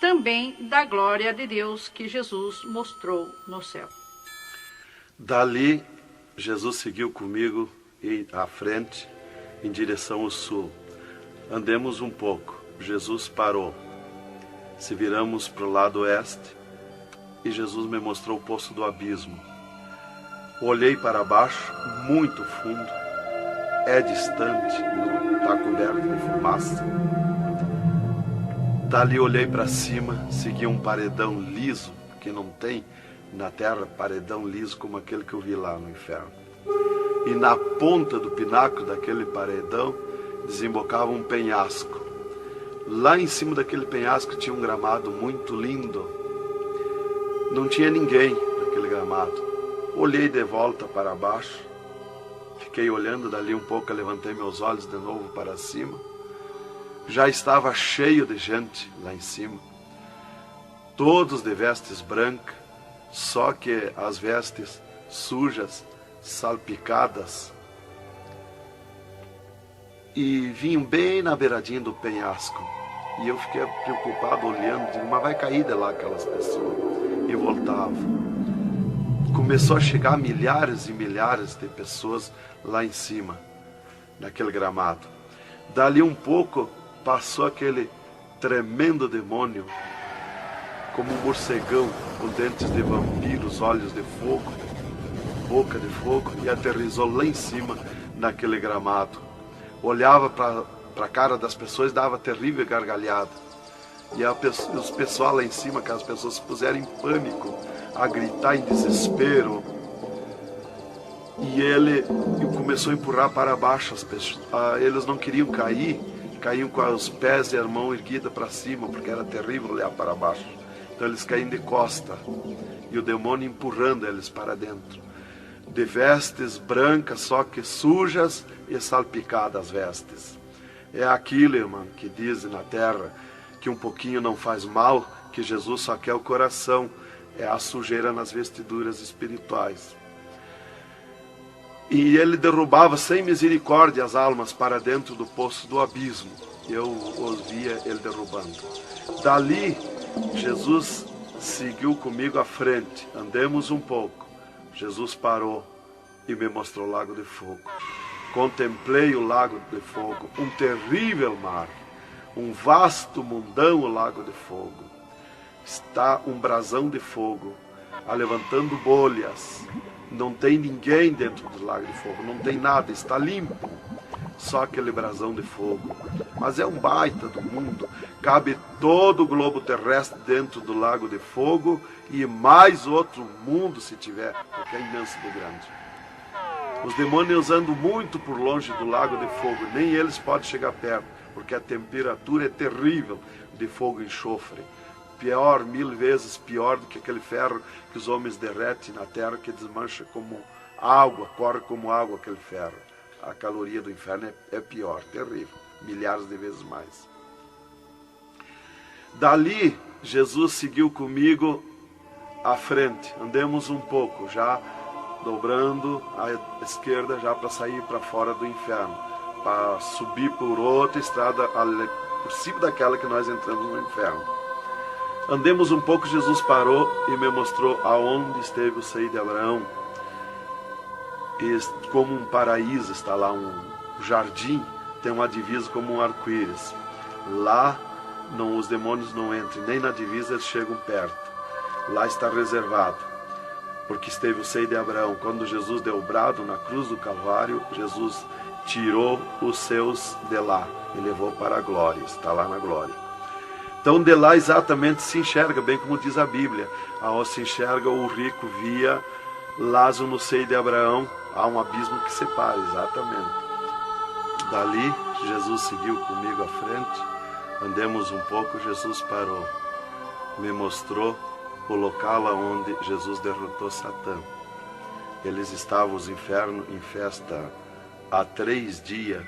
também da glória de Deus que Jesus mostrou no céu. Dali, Jesus seguiu comigo à frente, em direção ao sul. Andemos um pouco. Jesus parou. Se viramos para o lado oeste, e Jesus me mostrou o poço do abismo. Olhei para baixo, muito fundo. É distante, está coberto de fumaça. Dali olhei para cima, segui um paredão liso, que não tem na terra paredão liso como aquele que eu vi lá no inferno. E na ponta do pináculo daquele paredão desembocava um penhasco. Lá em cima daquele penhasco tinha um gramado muito lindo. Não tinha ninguém naquele gramado. Olhei de volta para baixo, fiquei olhando dali um pouco, levantei meus olhos de novo para cima. Já estava cheio de gente lá em cima, todos de vestes brancas, só que as vestes sujas, salpicadas, e vinham bem na beiradinha do penhasco. E eu fiquei preocupado olhando, digo, mas vai cair de lá aquelas pessoas. E voltava. Começou a chegar milhares e milhares de pessoas lá em cima, naquele gramado. Dali um pouco, passou aquele tremendo demônio, como um morcegão, com dentes de vampiros, olhos de fogo, boca de fogo, e aterrissou lá em cima, naquele gramado. Olhava para a cara das pessoas, dava terrível gargalhada. E os pessoal lá em cima, que as pessoas se puseram em pânico, a gritar em desespero. E ele começou a empurrar para baixo as pessoas. Eles não queriam cair, caíam com os pés e a mão erguida para cima, porque era terrível olhar para baixo. Então eles caíam de costa, e o demônio empurrando eles para dentro. De vestes brancas, só que sujas e salpicadas as vestes. É aquilo, irmão, que dizem na terra, que um pouquinho não faz mal, que Jesus só quer o coração. É a sujeira nas vestiduras espirituais. E ele derrubava sem misericórdia as almas para dentro do poço do abismo. Eu ouvia ele derrubando. Dali, Jesus seguiu comigo à frente. Andemos um pouco. Jesus parou e me mostrou o lago de fogo. Contemplei o lago de fogo, um terrível mar, um vasto mundão o lago de fogo. Está um brasão de fogo, levantando bolhas. Não tem ninguém dentro do lago de fogo, não tem nada, está limpo. só aquele brasão de fogo. Mas é um baita do mundo. Cabe todo o globo terrestre dentro do lago de fogo e mais outro mundo se tiver, porque é imenso de grande. Os demônios andam muito por longe do lago de fogo, nem eles podem chegar perto, porque a temperatura é terrível de fogo e enxofre. Pior, 1000 vezes pior do que aquele ferro que os homens derretem na terra, que desmancha como água, corre como água aquele ferro. A caloria do inferno é pior, terrível, milhares de vezes mais. Dali, Jesus seguiu comigo à frente. Andemos um pouco, já dobrando à esquerda, já para sair para fora do inferno, para subir por outra estrada, por cima daquela que nós entramos no inferno. Andemos um pouco, Jesus parou e me mostrou aonde esteve o seio de Abraão. E como um paraíso está lá, um jardim, tem uma divisa como um arco-íris. Lá os demônios não entram, nem na divisa eles chegam perto. Lá está reservado, porque esteve o seio de Abraão. Quando Jesus deu o brado na cruz do Calvário, Jesus tirou os seus de lá e levou para a glória, está lá na glória. Então de lá exatamente se enxerga, bem como diz a Bíblia, aonde se enxerga o rico via Lázaro no seio de Abraão, há um abismo que separa, exatamente. Dali Jesus seguiu comigo à frente, andemos um pouco, Jesus parou, me mostrou o local onde Jesus derrotou Satã. Eles estavam, os infernos, em festa há 3 dias,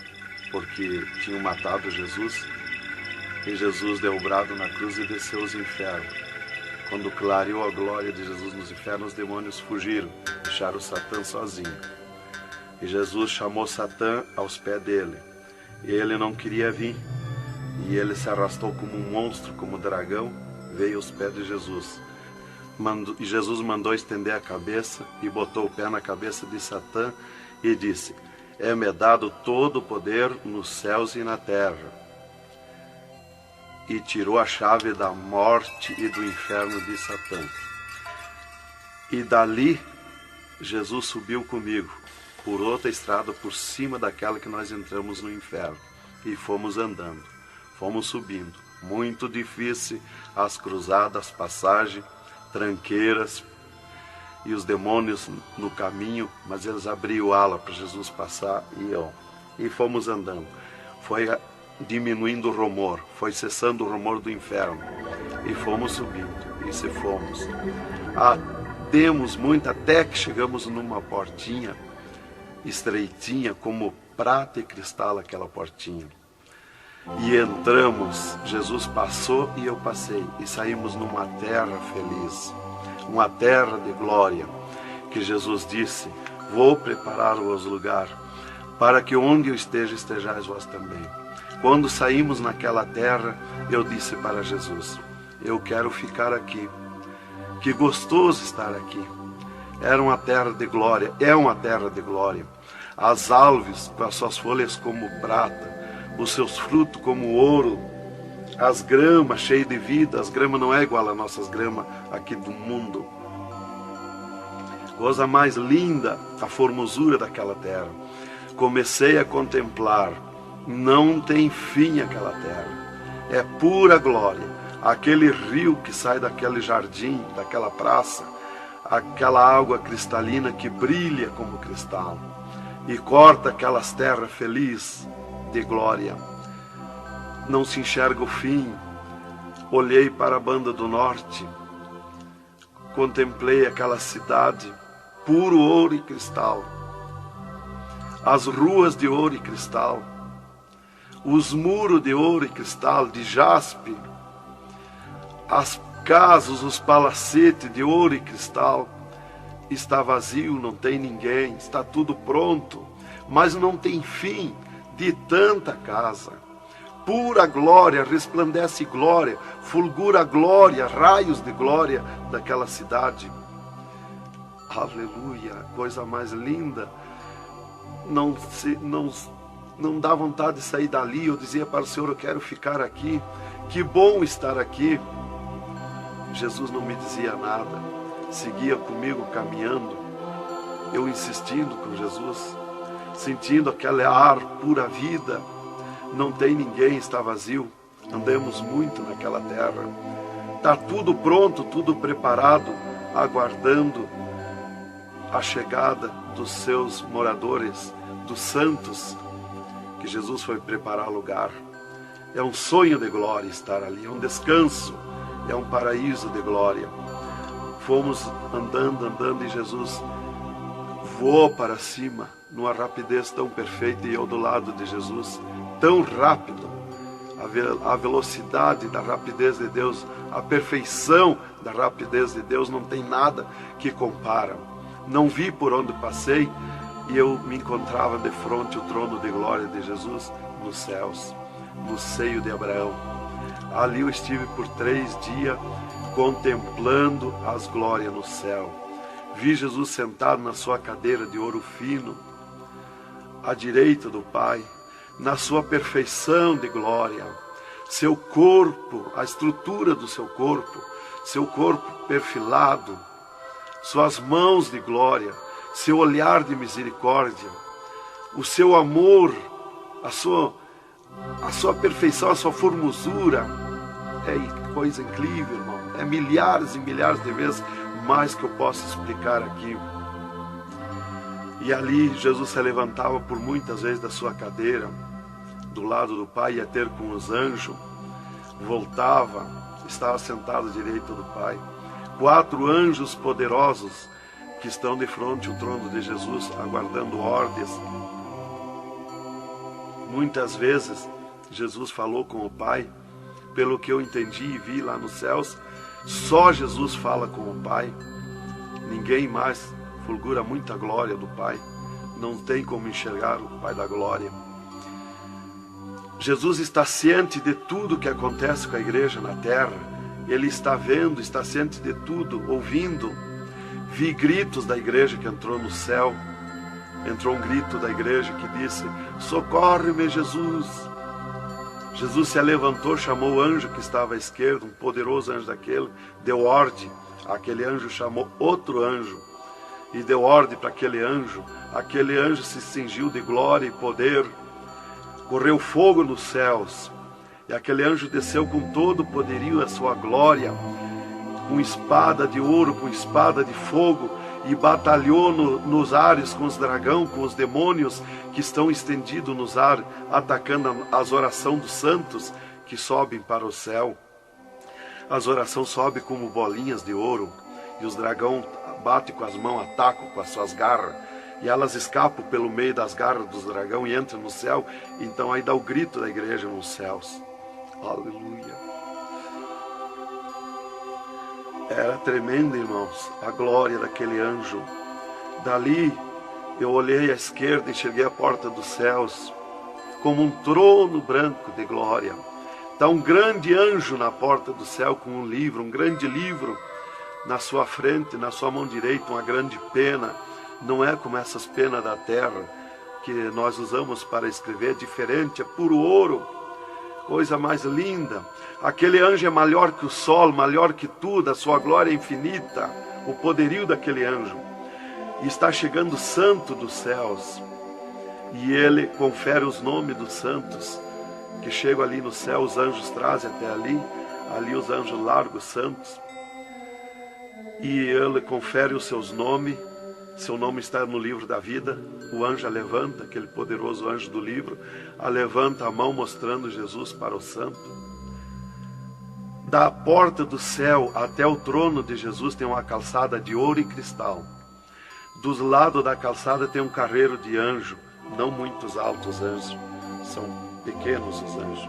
porque tinham matado Jesus, e Jesus deu o brado na cruz e desceu os infernos. Quando clareou a glória de Jesus nos infernos, os demônios fugiram, deixaram Satã sozinho. E Jesus chamou Satã aos pés dele, e ele não queria vir, e ele se arrastou como um monstro, como um dragão, veio aos pés de Jesus. E Jesus mandou estender a cabeça e botou o pé na cabeça de Satã e disse: é-me dado todo o poder nos céus e na terra. E tirou a chave da morte e do inferno de Satã. E dali Jesus subiu comigo por outra estrada por cima daquela que nós entramos no inferno, e fomos andando, fomos subindo. Muito difícil as cruzadas, passagens, tranqueiras, e os demônios no caminho, mas eles abriam ala para Jesus passar e fomos andando. Foi diminuindo o rumor, foi cessando o rumor do inferno, e fomos subindo, e se fomos. Demos muito até que chegamos numa portinha estreitinha, como prata e cristal aquela portinha. E entramos, Jesus passou e eu passei, e saímos numa terra feliz, uma terra de glória, que Jesus disse: vou preparar-vos lugar, para que onde eu esteja, estejais vós também. Quando saímos naquela terra, eu disse para Jesus: eu quero ficar aqui, que gostoso estar aqui. Era uma terra de glória, é uma terra de glória. As árvores com as suas folhas como prata, os seus frutos como ouro, as gramas cheias de vida. As gramas não é igual às nossas gramas aqui do mundo. Coisa mais linda, a formosura daquela terra. Comecei a contemplar, não tem fim aquela terra, é pura glória. Aquele rio que sai daquele jardim, daquela praça, aquela água cristalina que brilha como cristal, e corta aquelas terras felizes de glória. Não se enxerga o fim. Olhei para a banda do norte, contemplei aquela cidade, puro ouro e cristal, as ruas de ouro e cristal, os muros de ouro e cristal, de jaspe, as casas, os palacetes de ouro e cristal. Está vazio, não tem ninguém, está tudo pronto, mas não tem fim de tanta casa. Pura glória, resplandece glória, fulgura glória, raios de glória daquela cidade. Aleluia, coisa mais linda. Não dá vontade de sair dali. Eu dizia para o Senhor: eu quero ficar aqui, que bom estar aqui. Jesus não me dizia nada, seguia comigo caminhando, eu insistindo com Jesus. sentindo aquele ar pura vida. Não tem ninguém, está vazio. Andamos muito naquela terra. Está tudo pronto, tudo preparado, aguardando a chegada dos seus moradores, dos santos, que Jesus foi preparar lugar. É um sonho de glória estar ali, é um descanso, é um paraíso de glória. Fomos andando e Jesus voou para cima, numa rapidez tão perfeita, e eu do lado de Jesus, tão rápido. A velocidade da rapidez de Deus, a perfeição da rapidez de Deus, não tem nada que compara. Não vi por onde passei, e eu me encontrava de frente ao trono de glória de Jesus nos céus, no seio de Abraão. Ali eu estive por 3 dias contemplando as glórias no céu. Vi Jesus sentado na sua cadeira de ouro fino, à direita do Pai, na sua perfeição de glória. Seu corpo, a estrutura do seu corpo perfilado, suas mãos de glória, seu olhar de misericórdia, o seu amor, a sua perfeição, a sua formosura. É coisa incrível, irmão. É milhares e milhares de vezes mais que eu posso explicar aqui. E ali Jesus se levantava por muitas vezes da sua cadeira, do lado do Pai, ia ter com os anjos, voltava, estava sentado à direita do Pai. 4 anjos poderosos que estão de frente ao trono de Jesus, aguardando ordens. Muitas vezes Jesus falou com o Pai, pelo que eu entendi e vi lá nos céus, só Jesus fala com o Pai, ninguém mais. Fulgura muita glória do Pai, não tem como enxergar o Pai da glória. Jesus está ciente de tudo que acontece com a igreja na terra, Ele está vendo, está ciente de tudo, ouvindo. Vi gritos da igreja que entrou no céu, entrou um grito da igreja que disse: socorre-me, Jesus. Jesus se levantou, chamou o anjo que estava à esquerda, um poderoso anjo daquele, deu ordem. Aquele anjo chamou outro anjo e deu ordem para aquele anjo se cingiu de glória e poder, correu fogo nos céus, e aquele anjo desceu com todo o poderio a sua glória, com espada de ouro, com espada de fogo, e batalhou nos ares com os dragões, com os demônios que estão estendidos nos ares, atacando as orações dos santos que sobem para o céu. As orações sobem como bolinhas de ouro, e os dragões batem com as mãos, atacam com as suas garras, e elas escapam pelo meio das garras dos dragões e entram no céu. Então aí dá o grito da igreja nos céus. Aleluia. Era tremendo, irmãos, a glória daquele anjo. Dali eu olhei à esquerda e enxerguei a porta dos céus, como um trono branco de glória. Está um grande anjo na porta do céu com um livro, um grande livro na sua frente, na sua mão direita, uma grande pena. Não é como essas penas da terra que nós usamos para escrever, é diferente, é puro ouro, coisa mais linda. Aquele anjo é maior que o sol, maior que tudo, a sua glória é infinita, o poderio daquele anjo. E está chegando o santo dos céus, e ele confere os nomes dos santos que chegam ali no céu. Os anjos trazem até ali os anjos largos santos, e ele confere os seus nomes. Seu nome está no livro da vida. O anjo a levanta, aquele poderoso anjo do livro, a levanta a mão mostrando Jesus para o santo. Da porta do céu até o trono de Jesus tem uma calçada de ouro e cristal. Dos lados da calçada tem um carreiro de anjo, não muitos altos anjos, são pequenos os anjos.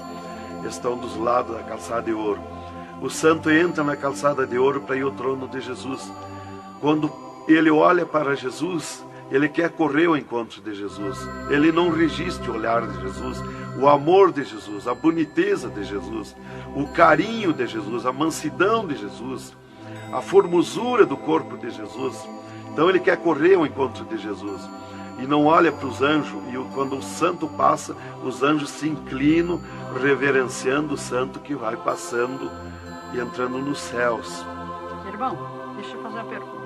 Estão dos lados da calçada de ouro. O santo entra na calçada de ouro para ir ao trono de Jesus. Quando ele olha para Jesus, ele quer correr ao encontro de Jesus. Ele não resiste o olhar de Jesus, o amor de Jesus, a boniteza de Jesus, o carinho de Jesus, a mansidão de Jesus, a formosura do corpo de Jesus. Então ele quer correr ao encontro de Jesus e não olha para os anjos. E quando o santo passa, os anjos se inclinam, reverenciando o santo que vai passando e entrando nos céus. Irmão, deixa eu fazer uma pergunta.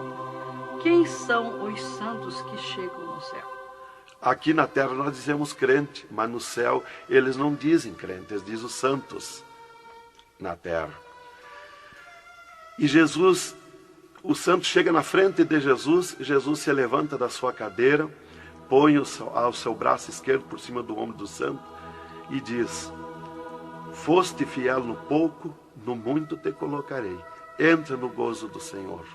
Quem são os santos que chegam no céu? Aqui na terra nós dizemos crente, mas no céu eles não dizem crente, eles dizem os santos na terra. E Jesus, o santo chega na frente de Jesus, Jesus se levanta da sua cadeira, põe o seu braço esquerdo por cima do ombro do santo e diz: foste fiel no pouco, no muito te colocarei. Entra no gozo do Senhor.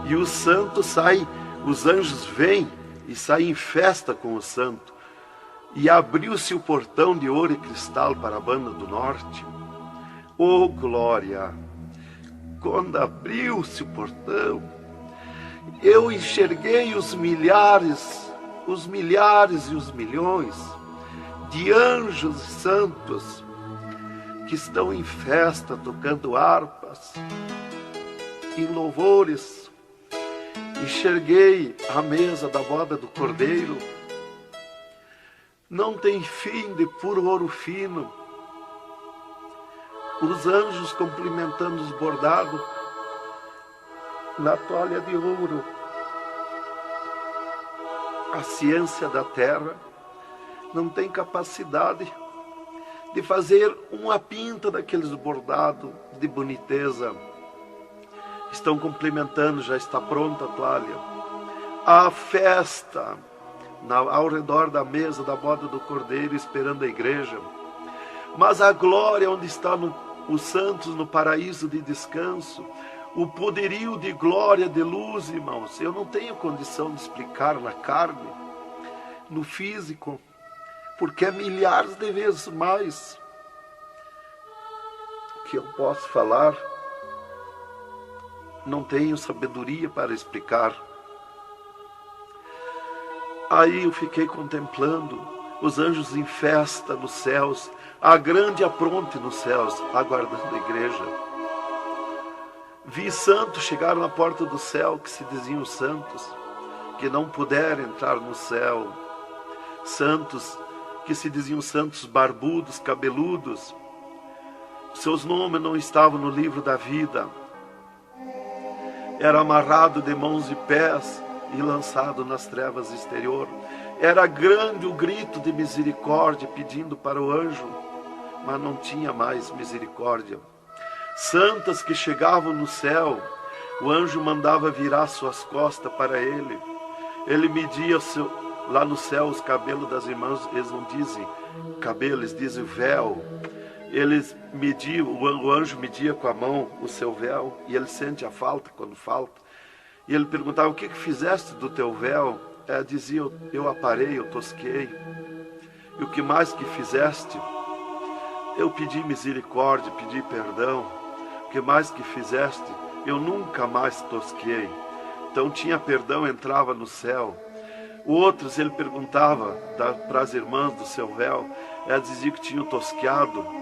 E o santo sai, os anjos vêm e saem em festa com o santo. E abriu-se o portão de ouro e cristal para a banda do norte. Oh, glória! Quando abriu-se o portão, eu enxerguei os milhares e os milhões de anjos e santos que estão em festa, tocando harpas, em louvores. Enxerguei a mesa da boda do Cordeiro, não tem fim, de puro ouro fino. Os anjos cumprimentando os bordados na toalha de ouro. A ciência da terra não tem capacidade de fazer uma pinta daqueles bordados de boniteza. Estão cumprimentando, já está pronta a toalha. A festa ao redor da mesa da boda do Cordeiro, esperando a igreja. Mas a glória onde estão os santos no paraíso de descanso, o poderio de glória, de luz, irmãos, eu não tenho condição de explicar na carne, no físico, porque é milhares de vezes mais que eu posso falar. Não tenho sabedoria para explicar. Aí eu fiquei contemplando os anjos em festa nos céus, a grande apronte nos céus, aguardando a igreja. Vi santos chegar na porta do céu, que se diziam santos, que não puderam entrar no céu. Santos que se diziam santos barbudos, cabeludos. Seus nomes não estavam no livro da vida. Era amarrado de mãos e pés e lançado nas trevas exterior. Era grande o grito de misericórdia pedindo para o anjo, mas não tinha mais misericórdia. Santas que chegavam no céu, o anjo mandava virar suas costas para ele. Ele media lá no céu os cabelos das irmãs, eles não dizem cabelo, eles dizem véu. Eles mediam, o anjo media com a mão o seu véu, e ele sente a falta quando falta. E ele perguntava: o que fizeste do teu véu? Ela dizia: eu aparei, eu tosquei. E o que mais que fizeste? Eu pedi misericórdia, pedi perdão. O que mais que fizeste? Eu nunca mais tosquei. Então tinha perdão, entrava no céu. Outros ele perguntava para as irmãs do seu véu, elas diziam que tinham tosqueado.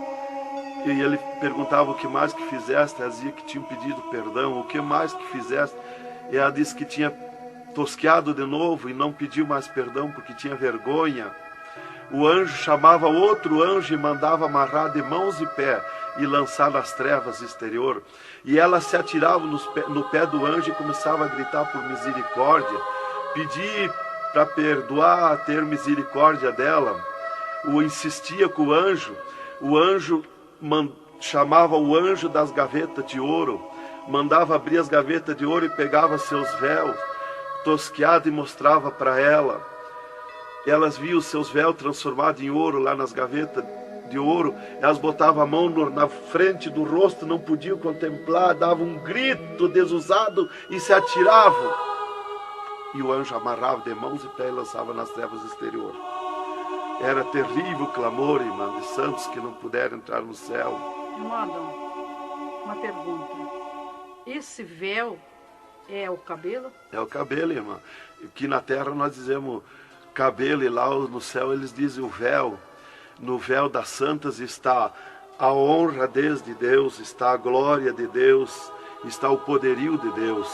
E ele perguntava: o que mais que fizeste? Ela dizia que tinham pedido perdão. O que mais que fizeste? E ela disse que tinha tosqueado de novo e não pediu mais perdão porque tinha vergonha. O anjo chamava outro anjo e mandava amarrar de mãos e pé e lançar nas trevas exterior. E ela se atirava no pé do anjo e começava a gritar por misericórdia, pedir para perdoar, ter misericórdia dela. Insistia com o anjo chamava o anjo das gavetas de ouro, mandava abrir as gavetas de ouro e pegava seus véus tosqueados e mostrava para ela. Elas viam os seus véus transformados em ouro lá nas gavetas de ouro. Elas botavam a mão na frente do rosto, não podiam contemplar, davam um grito desusado e se atiravam. E o anjo amarrava de mãos e pés e lançava nas trevas exterior. Era terrível o clamor, irmã, de santos que não puderam entrar no céu. Irmão Adão, uma pergunta. Esse véu é o cabelo? É o cabelo, irmã. Aqui na terra nós dizemos cabelo, e lá no céu eles dizem o véu. No véu das santas está a honra de Deus, está a glória de Deus, está o poderio de Deus.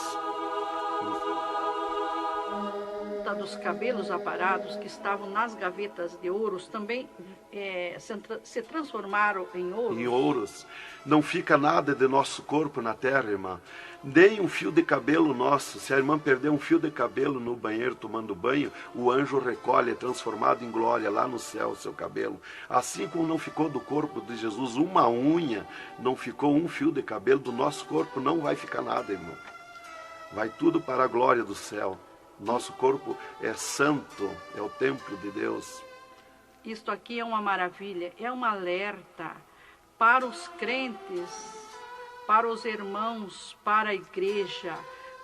Está dos cabelos aparados que estavam nas gavetas de ouros também se transformaram em ouros? Em ouros. Não fica nada de nosso corpo na terra, irmã. Nem um fio de cabelo nosso. Se a irmã perder um fio de cabelo no banheiro tomando banho, o anjo recolhe, é transformado em glória lá no céu o seu cabelo. Assim como não ficou do corpo de Jesus uma unha, não ficou um fio de cabelo, do nosso corpo não vai ficar nada, irmão. Vai tudo para a glória do céu. Nosso corpo é santo, é o templo de Deus. Isto aqui é uma maravilha, é um alerta para os crentes, para os irmãos, para a igreja,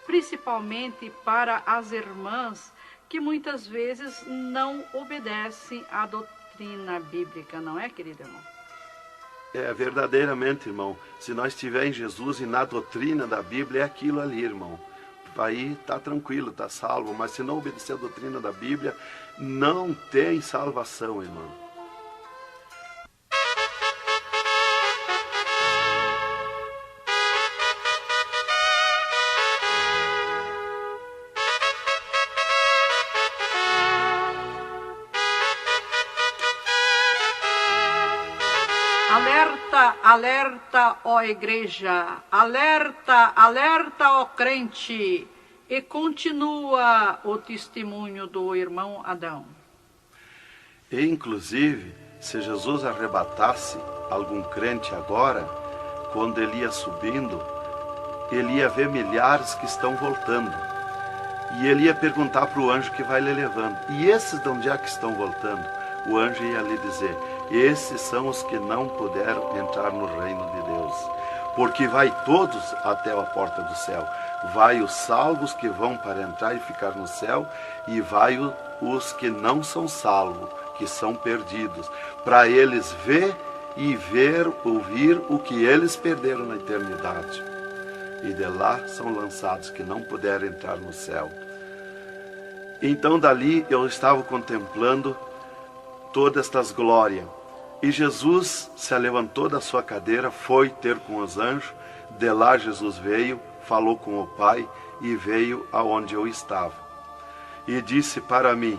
principalmente para as irmãs que muitas vezes não obedecem à doutrina bíblica, não é, querido irmão? É, verdadeiramente, irmão. Se nós estivermos em Jesus e na doutrina da Bíblia, é aquilo ali, irmão. Aí está tranquilo, está salvo. Mas se não obedecer a doutrina da Bíblia, não tem salvação, irmão. Alerta, alerta, ó igreja, alerta, alerta, ó crente. E continua o testemunho do irmão Adão. E, inclusive, se Jesus arrebatasse algum crente agora, quando ele ia subindo, ele ia ver milhares que estão voltando. E ele ia perguntar para o anjo que vai lhe levando. E esses de onde é que estão voltando? O anjo ia lhe dizer: esses são os que não puderam entrar no reino de Deus. Porque vai todos até a porta do céu. Vai os salvos que vão para entrar e ficar no céu, e vai os que não são salvos, que são perdidos, para eles ouvir o que eles perderam na eternidade. E de lá são lançados que não puderam entrar no céu. Então dali eu estava contemplando todas estas glórias. E Jesus se levantou da sua cadeira, foi ter com os anjos. De lá Jesus veio, falou com o Pai e veio aonde eu estava. E disse para mim: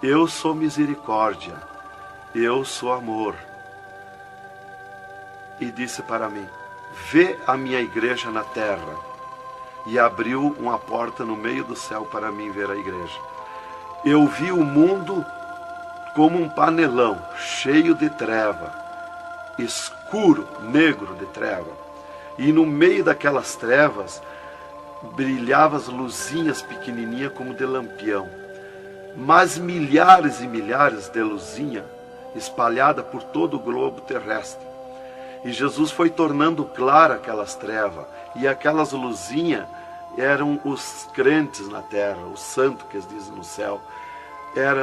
eu sou misericórdia, eu sou amor. E disse para mim: vê a minha igreja na terra. E abriu uma porta no meio do céu para mim ver a igreja. Eu vi o mundo como um panelão, cheio de treva, escuro, negro de treva. E no meio daquelas trevas, brilhavam as luzinhas pequenininhas como de lampião. Mas milhares e milhares de luzinhas espalhadas por todo o globo terrestre. E Jesus foi tornando clara aquelas trevas. E aquelas luzinhas eram os crentes na terra, os santos que eles dizem no céu.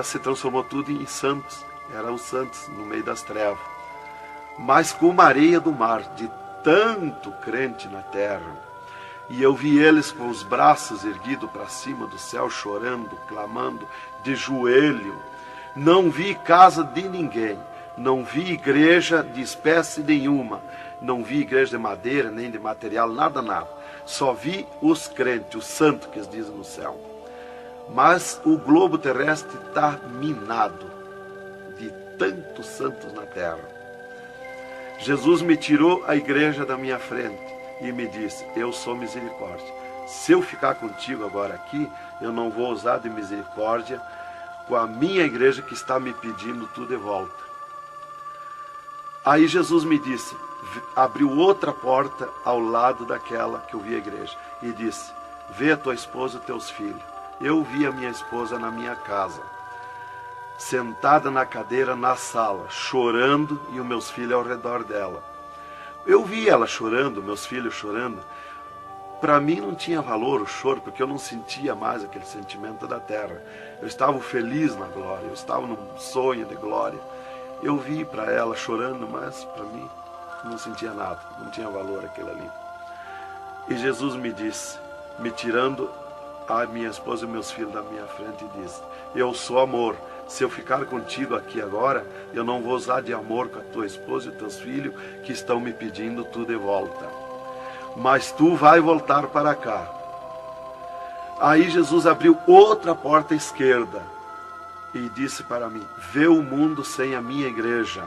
Se transformou tudo em santos. Eram os santos no meio das trevas. Mas como a areia do mar, de tanto crente na terra. E eu vi eles com os braços erguidos para cima do céu, chorando, clamando, de joelho. Não vi casa de ninguém. Não vi igreja de espécie nenhuma. Não vi igreja de madeira, nem de material, nada, nada. Só vi os crentes, os santos que eles dizem no céu. Mas o globo terrestre está minado de tantos santos na terra. Jesus me tirou a igreja da minha frente e me disse: eu sou misericórdia. Se eu ficar contigo agora aqui, eu não vou usar de misericórdia com a minha igreja que está me pedindo tudo de volta. Aí Jesus me disse, abriu outra porta ao lado daquela que eu vi a igreja e disse: vê a tua esposa e teus filhos. Eu vi a minha esposa na minha casa, sentada na cadeira na sala, chorando, e os meus filhos ao redor dela. Eu vi ela chorando, meus filhos chorando. Para mim não tinha valor o choro, porque eu não sentia mais aquele sentimento da terra. Eu estava feliz na glória, eu estava num sonho de glória. Eu vi para ela chorando, mas para mim não sentia nada, não tinha valor aquilo ali. E Jesus me disse, me tirando a minha esposa e meus filhos da minha frente, e disse: eu sou amor. Se eu ficar contigo aqui agora, eu não vou usar de amor com a tua esposa e teus filhos que estão me pedindo tu de volta. Mas tu vai voltar para cá. Aí Jesus abriu outra porta à esquerda e disse para mim: vê o mundo sem a minha igreja.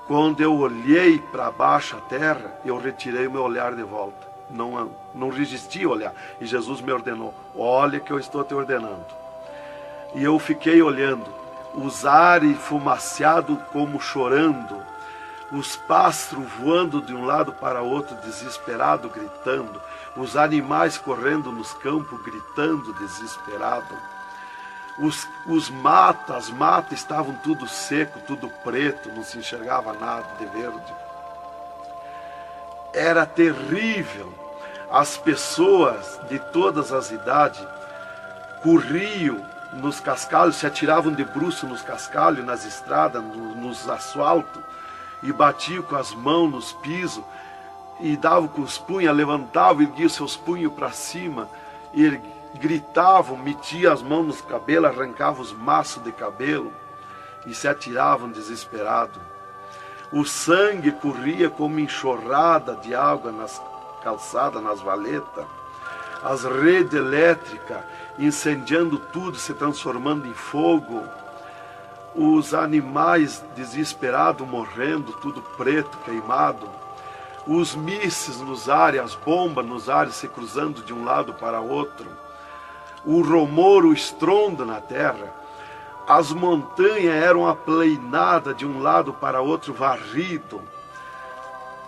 Quando eu olhei para baixo a terra, eu retirei o meu olhar de volta. Não resisti a olhar. E Jesus me ordenou: olha que eu estou te ordenando. E eu fiquei olhando, os ares fumaciados como chorando, os pássaros voando de um lado para outro, desesperado, gritando, os animais correndo nos campos, gritando, desesperado. As matas estavam tudo seco, tudo preto, não se enxergava nada de verde. Era terrível. As pessoas de todas as idades corriam nos cascalhos, se atiravam de bruços nos cascalhos, nas estradas, nos asfaltos, e batiam com as mãos nos pisos, e davam com os punhos, levantavam, erguiam seus punhos para cima, e gritavam, metiam as mãos nos cabelos, arrancavam os maços de cabelo, e se atiravam desesperados. O sangue corria como enxurrada de água nas calçadas, nas valetas. As redes elétricas incendiando tudo, se transformando em fogo. Os animais desesperados morrendo, tudo preto, queimado. Os mísseis nos ares, as bombas nos ares se cruzando de um lado para outro. O rumor, o estrondo na terra. As montanhas eram aplainadas de um lado para outro, varrido.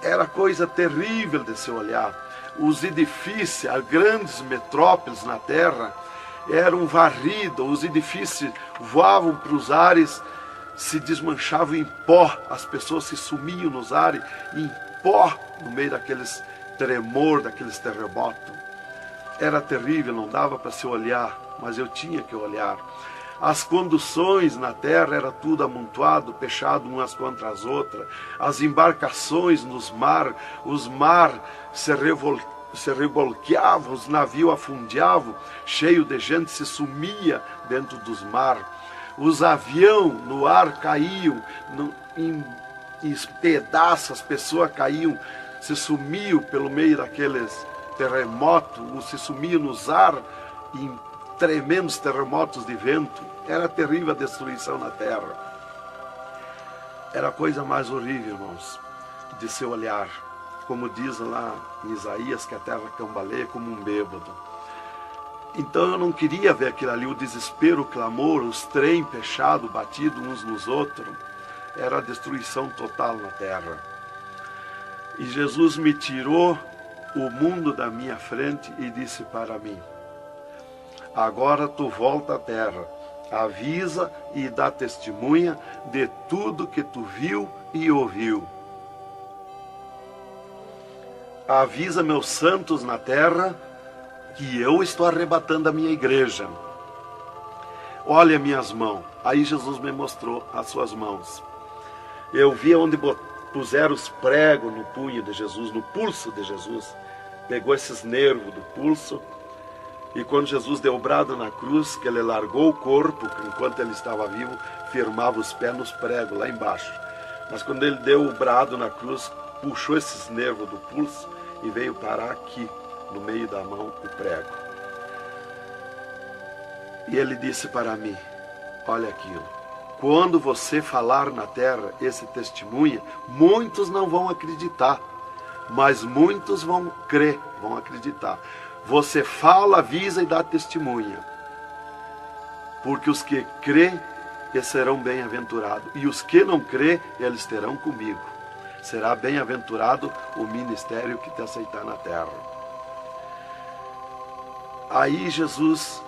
Era coisa terrível de se olhar. Os edifícios, as grandes metrópoles na terra, eram varridos. Os edifícios voavam para os ares, se desmanchavam em pó. As pessoas se sumiam nos ares em pó, no meio daqueles tremor, daqueles terremotos. Era terrível, não dava para se olhar, mas eu tinha que olhar. As conduções na terra era tudo amontoado, fechado umas contra as outras. As embarcações nos mar, os mar se revolqueavam, os navios afundiavam, cheio de gente, se sumia dentro dos mar. Os aviões no ar caíam em pedaços, as pessoas caíam, se sumiam pelo meio daqueles terremotos, se sumiam nos ar em tremendos terremotos de vento. Era terrível a destruição na terra. Era a coisa mais horrível, irmãos, de se olhar. Como diz lá em Isaías, que a terra cambaleia como um bêbado. Então eu não queria ver aquilo ali, o desespero, o clamor, os trem fechados, batidos uns nos outros. Era a destruição total na terra. E Jesus me tirou o mundo da minha frente e disse para mim: agora tu volta à terra, avisa e dá testemunha de tudo que tu viu e ouviu. Avisa meus santos na terra que eu estou arrebatando a minha igreja. Olha minhas mãos. Aí Jesus me mostrou as suas mãos. Eu vi onde puseram os pregos no punho de Jesus, no pulso de Jesus. Pegou esses nervos do pulso. E quando Jesus deu o brado na cruz, que ele largou o corpo, enquanto ele estava vivo, firmava os pés nos pregos lá embaixo. Mas quando ele deu o brado na cruz, puxou esses nervos do pulso e veio parar aqui, no meio da mão, o prego. E ele disse para mim: olha aquilo, quando você falar na terra esse testemunho, muitos não vão acreditar, mas muitos vão crer, vão acreditar. Você fala, avisa e dá testemunha. Porque os que crêem, eles serão bem-aventurados. E os que não crêem, eles terão comigo. Será bem-aventurado o ministério que te aceitar na terra. Aí Jesus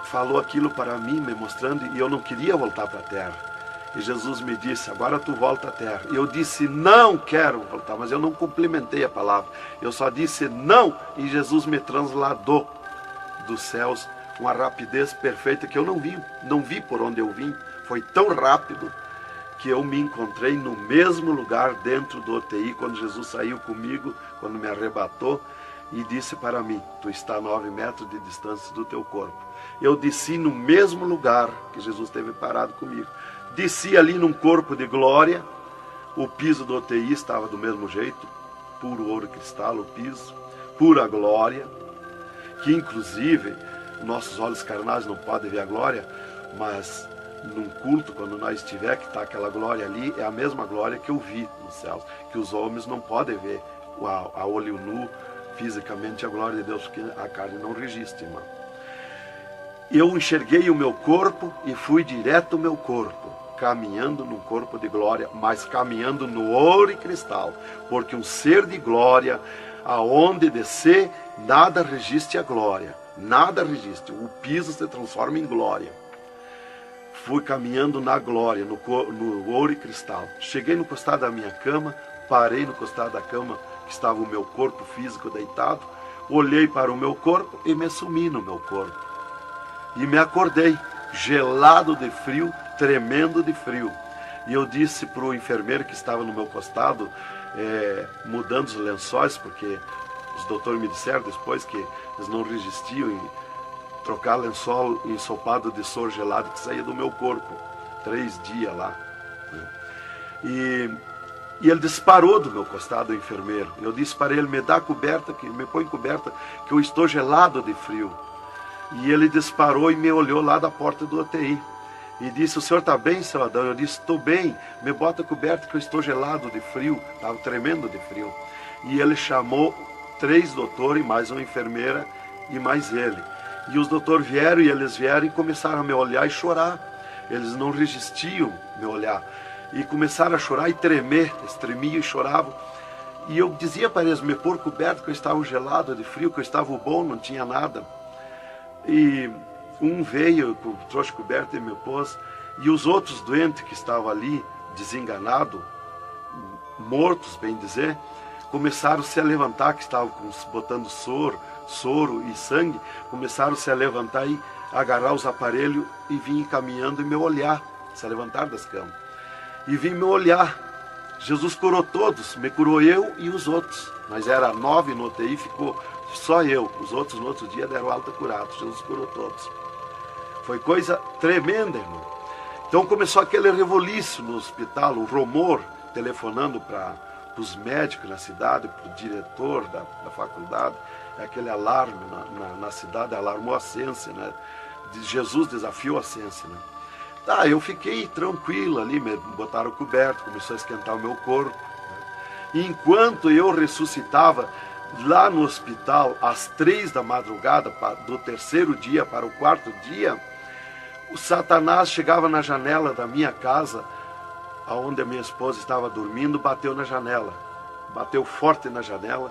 falou aquilo para mim, me mostrando, e eu não queria voltar para a terra. E Jesus me disse: agora tu volta à terra. E eu disse: não quero voltar, mas eu não complementei a palavra. Eu só disse não, e Jesus me transladou dos céus com uma rapidez perfeita que eu não vi por onde eu vim. Foi tão rápido que eu me encontrei no mesmo lugar dentro do UTI, quando Jesus saiu comigo, quando me arrebatou, e disse para mim: tu está a 9 metros de distância do teu corpo. Eu desci no mesmo lugar que Jesus esteve parado comigo. Desci ali num corpo de glória. O piso do UTI estava do mesmo jeito, puro ouro cristal o piso, pura glória. que inclusive nossos olhos carnais não podem ver a glória, mas num culto, quando nós estiver, que está aquela glória ali, é a mesma glória que eu vi nos céus, que os homens não podem ver a olho nu, fisicamente, a glória de Deus, porque a carne não resiste, irmão. Eu enxerguei o meu corpo e fui direto ao meu corpo, caminhando num corpo de glória, mas caminhando no ouro e cristal, porque um ser de glória, aonde descer, nada resiste a glória, nada resiste, o piso se transforma em glória. Fui caminhando na glória, no ouro e cristal. Cheguei no costado da minha cama, parei no costado da cama, que estava o meu corpo físico deitado, olhei para o meu corpo e me sumi no meu corpo. E me acordei, gelado de frio, tremendo de frio. E eu disse para o enfermeiro que estava no meu costado, mudando os lençóis, porque os doutores me disseram depois que eles não resistiam em trocar lençol ensopado de soro gelado que saía do meu corpo. 3 dias lá. E ele disparou do meu costado, o enfermeiro. Eu disse para ele, me dá coberta, me põe coberta, que eu estou gelado de frio. E ele disparou e me olhou lá da porta do UTI. E disse, o senhor está bem, seu Adão? Eu disse, estou bem, me bota coberta que eu estou gelado de frio. Estava tremendo de frio. E ele chamou 3 doutores, mais uma enfermeira e mais ele. E os doutores vieram, e eles vieram e começaram a me olhar e chorar. Eles não resistiam me olhar. E começaram a chorar e tremer, eles tremiam e choravam. E eu dizia para eles me pôr coberto, que eu estava gelado de frio, que eu estava bom, não tinha nada. E um veio, trouxe coberto e me pôs. E os outros doentes que estavam ali, desenganados, mortos, bem dizer, começaram a se levantar, que estavam botando soro e sangue, começaram a se levantar e agarrar os aparelhos e vir caminhando e me olhar, se levantar das camas. E vim me olhar. Jesus curou todos, me curou eu e os outros. Mas era 9 no UTI, ficou só eu. Os outros no outro dia deram alta curados. Jesus curou todos. Foi coisa tremenda, irmão. Então começou aquele revoluíço no hospital, o rumor, telefonando para os médicos na cidade, para o diretor da faculdade, aquele alarme na cidade, alarmou a ciência, né? Jesus desafiou a ciência, né? Tá, eu fiquei tranquilo ali, me botaram coberto, começou a esquentar o meu corpo, né? E enquanto eu ressuscitava lá no hospital, às 3 da madrugada, do 3º dia para o 4º dia, o Satanás chegava na janela da minha casa, onde a minha esposa estava dormindo, bateu na janela, bateu forte na janela,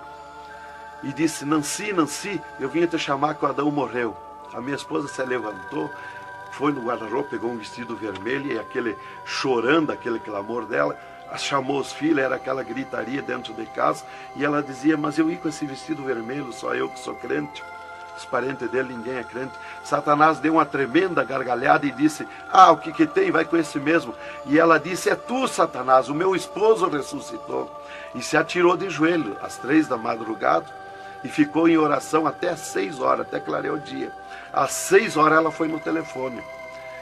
e disse, Nancy, Nancy, eu vim te chamar que o Adão morreu. A minha esposa se levantou, foi no guarda-roupa, pegou um vestido vermelho, e aquele chorando, aquele clamor dela, chamou os filhos, era aquela gritaria dentro de casa, e ela dizia, mas eu ia com esse vestido vermelho, só eu que sou crente, os parentes dele, ninguém é crente. Satanás deu uma tremenda gargalhada e disse, o que tem, vai com esse mesmo. E ela disse, é tu, Satanás, o meu esposo ressuscitou. E se atirou de joelho, às 3 da madrugada, e ficou em oração até às 6 horas, até clarear o dia. Às 6 horas ela foi no telefone,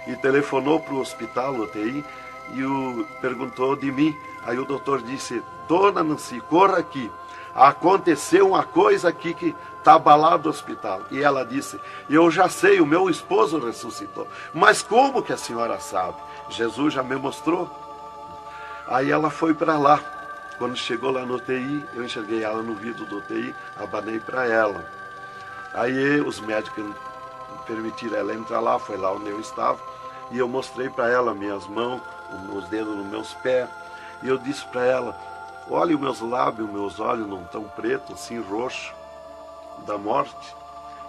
e telefonou para o hospital, UTI, e perguntou de mim. Aí o doutor disse, dona Nancy, corra aqui, aconteceu uma coisa aqui que está abalado o hospital. E ela disse, eu já sei, o meu esposo ressuscitou. Mas como que a senhora sabe? Jesus já me mostrou. Aí ela foi para lá. Quando chegou lá no UTI, eu enxerguei ela no vidro do UTI, abanei para ela. Aí os médicos permitiram ela entrar lá, foi lá onde eu estava, e eu mostrei para ela minhas mãos, os dedos nos meus pés, e eu disse para ela, olha os meus lábios, meus olhos não estão pretos, assim roxo, da morte,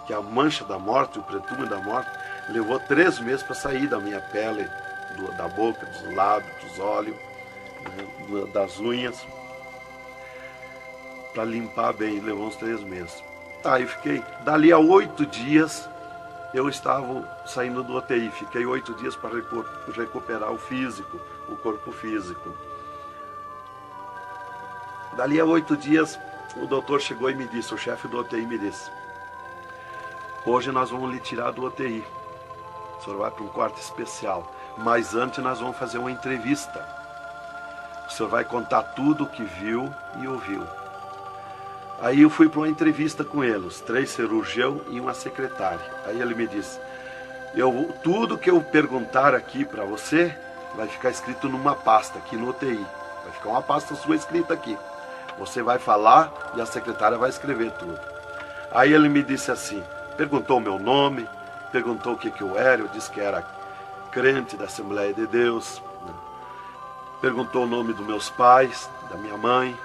que a mancha da morte, o pretume da morte, levou 3 meses para sair da minha pele, da boca, dos lábios, dos olhos, das unhas, para limpar bem, levou uns 3 meses. Tá, eu fiquei, dali a 8 dias, eu estava saindo do UTI, fiquei 8 dias para recuperar o físico, o corpo físico. Dali a 8 dias, o doutor chegou e me disse, o chefe do UTI me disse, hoje nós vamos lhe tirar do UTI, o senhor vai para um quarto especial, mas antes nós vamos fazer uma entrevista. O senhor vai contar tudo o que viu e ouviu. Aí eu fui para uma entrevista com ele, os 3 cirurgiões e uma secretária. Aí ele me disse, tudo que eu perguntar aqui para você vai ficar escrito numa pasta aqui no UTI. Vai ficar uma pasta sua escrita aqui. Você vai falar e a secretária vai escrever tudo. Aí ele me disse assim, perguntou o meu nome, perguntou o que eu era, eu disse que era crente da Assembleia de Deus, né? Perguntou o nome dos meus pais, da minha mãe.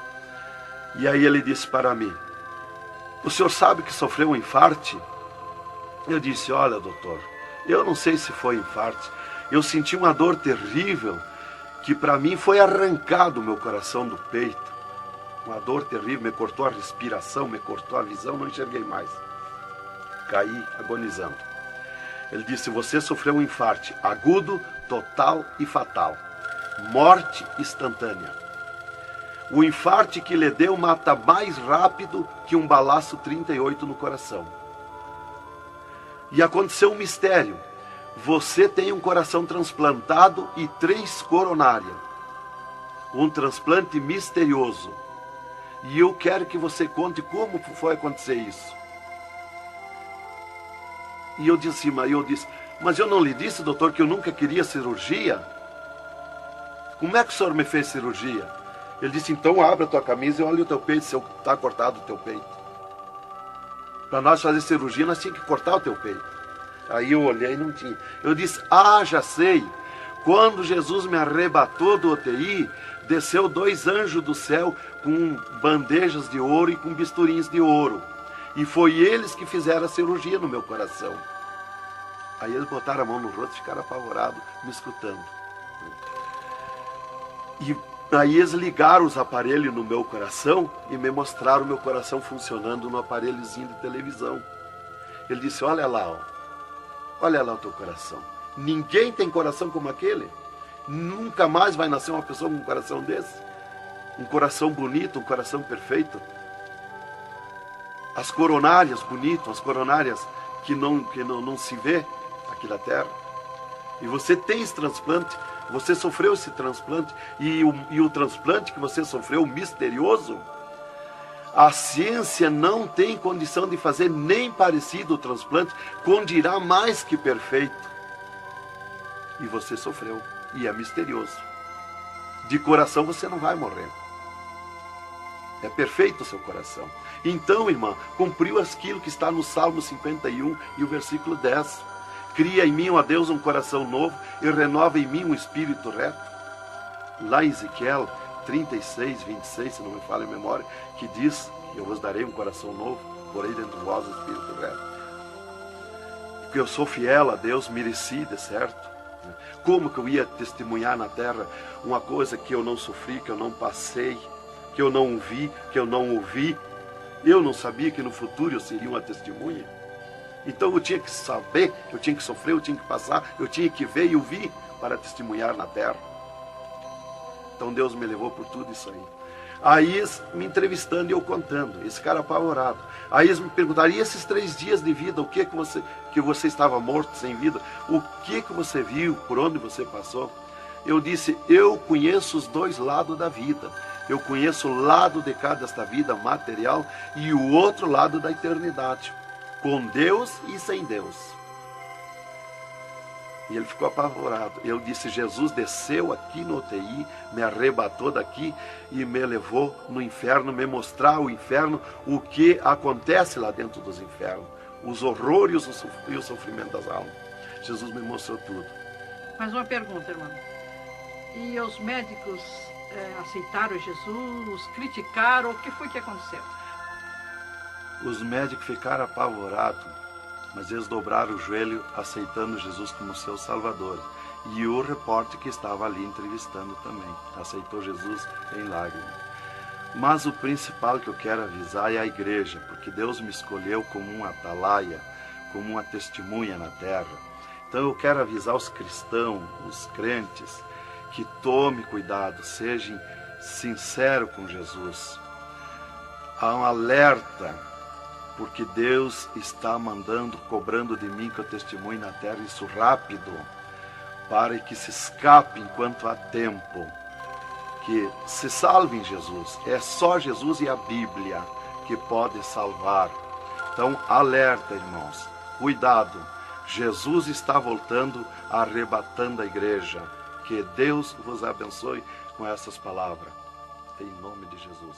E aí ele disse para mim, o senhor sabe que sofreu um infarte? Eu disse, olha doutor, eu não sei se foi infarte, eu senti uma dor terrível, que para mim foi arrancado o meu coração do peito. Uma dor terrível, me cortou a respiração, me cortou a visão, não enxerguei mais. Caí agonizando. Ele disse, você sofreu um infarte agudo, total e fatal. Morte instantânea. O infarte que lhe deu mata mais rápido que um balaço 38 no coração. E aconteceu um mistério. Você tem um coração transplantado e 3 coronárias. Um transplante misterioso. E eu quero que você conte como foi acontecer isso. E eu disse, mas eu não lhe disse, doutor, que eu nunca queria cirurgia? Como é que o senhor me fez cirurgia? Ele disse, então abre a tua camisa e olha o teu peito, se está cortado o teu peito. Para nós fazer cirurgia, nós tínhamos que cortar o teu peito. Aí eu olhei e não tinha. Eu disse, já sei. Quando Jesus me arrebatou do UTI, desceu 2 anjos do céu com bandejas de ouro e com bisturins de ouro. E foi eles que fizeram a cirurgia no meu coração. Aí eles botaram a mão no rosto e ficaram apavorados, me escutando. E aí eles ligaram os aparelhos no meu coração e me mostraram o meu coração funcionando no aparelhozinho de televisão. Ele disse, olha lá o teu coração. Ninguém tem coração como aquele. Nunca mais vai nascer uma pessoa com um coração desse. Um coração bonito, um coração perfeito. As coronárias bonitas, as coronárias que não se vê aqui na terra. E você tem esse transplante, você sofreu esse transplante, e o transplante que você sofreu, misterioso, a ciência não tem condição de fazer nem parecido o transplante, com dirá mais que perfeito. E você sofreu, e é misterioso. De coração você não vai morrer. É perfeito o seu coração. Então, irmã, cumpriu aquilo que está no Salmo 51 e o versículo 10. Cria em mim, ó Deus, um coração novo e renova em mim um espírito reto. Lá em Ezequiel 36, 26, se não me falha a memória, que diz, eu vos darei um coração novo, porei dentro de vós o espírito reto. Porque eu sou fiel a Deus, mereci, de certo. Como que eu ia testemunhar na terra uma coisa que eu não sofri, que eu não passei, que eu não vi, que eu não ouvi? Eu não sabia que no futuro eu seria uma testemunha. Então eu tinha que saber, eu tinha que sofrer, eu tinha que passar, eu tinha que ver e ouvir para testemunhar na terra. Então Deus me levou por tudo isso aí. Aí eles me entrevistando e eu contando, esse cara apavorado. Aí eles me perguntaram, e esses 3 dias de vida, o que você estava morto, sem vida? O que você viu, por onde você passou? Eu disse, eu conheço os 2 lados da vida. Eu conheço o lado de cá desta vida material e o outro lado da eternidade, com Deus e sem Deus. E ele ficou apavorado. Eu disse, Jesus desceu aqui no UTI, me arrebatou daqui e me levou no inferno, me mostrar o inferno, o que acontece lá dentro dos infernos, os horrores e o sofrimento das almas. Jesus me mostrou tudo. Mais uma pergunta, irmão. E os médicos aceitaram Jesus, criticaram, o que foi que aconteceu? Os médicos ficaram apavorados, mas eles dobraram o joelho aceitando Jesus como seu Salvador. E o repórter que estava ali entrevistando também aceitou Jesus em lágrimas. Mas o principal que eu quero avisar é a igreja, porque Deus me escolheu como uma atalaia, como uma testemunha na terra. Então eu quero avisar os cristãos, os crentes, que tome cuidado, seja sincero com Jesus. Há um alerta, porque Deus está cobrando de mim que eu testemunhe na terra isso rápido, para que se escape enquanto há tempo, que se salve em Jesus. É só Jesus e a Bíblia que pode salvar. Então, alerta, irmãos, cuidado, Jesus está voltando, arrebatando a igreja. Que Deus vos abençoe com essas palavras. Em nome de Jesus.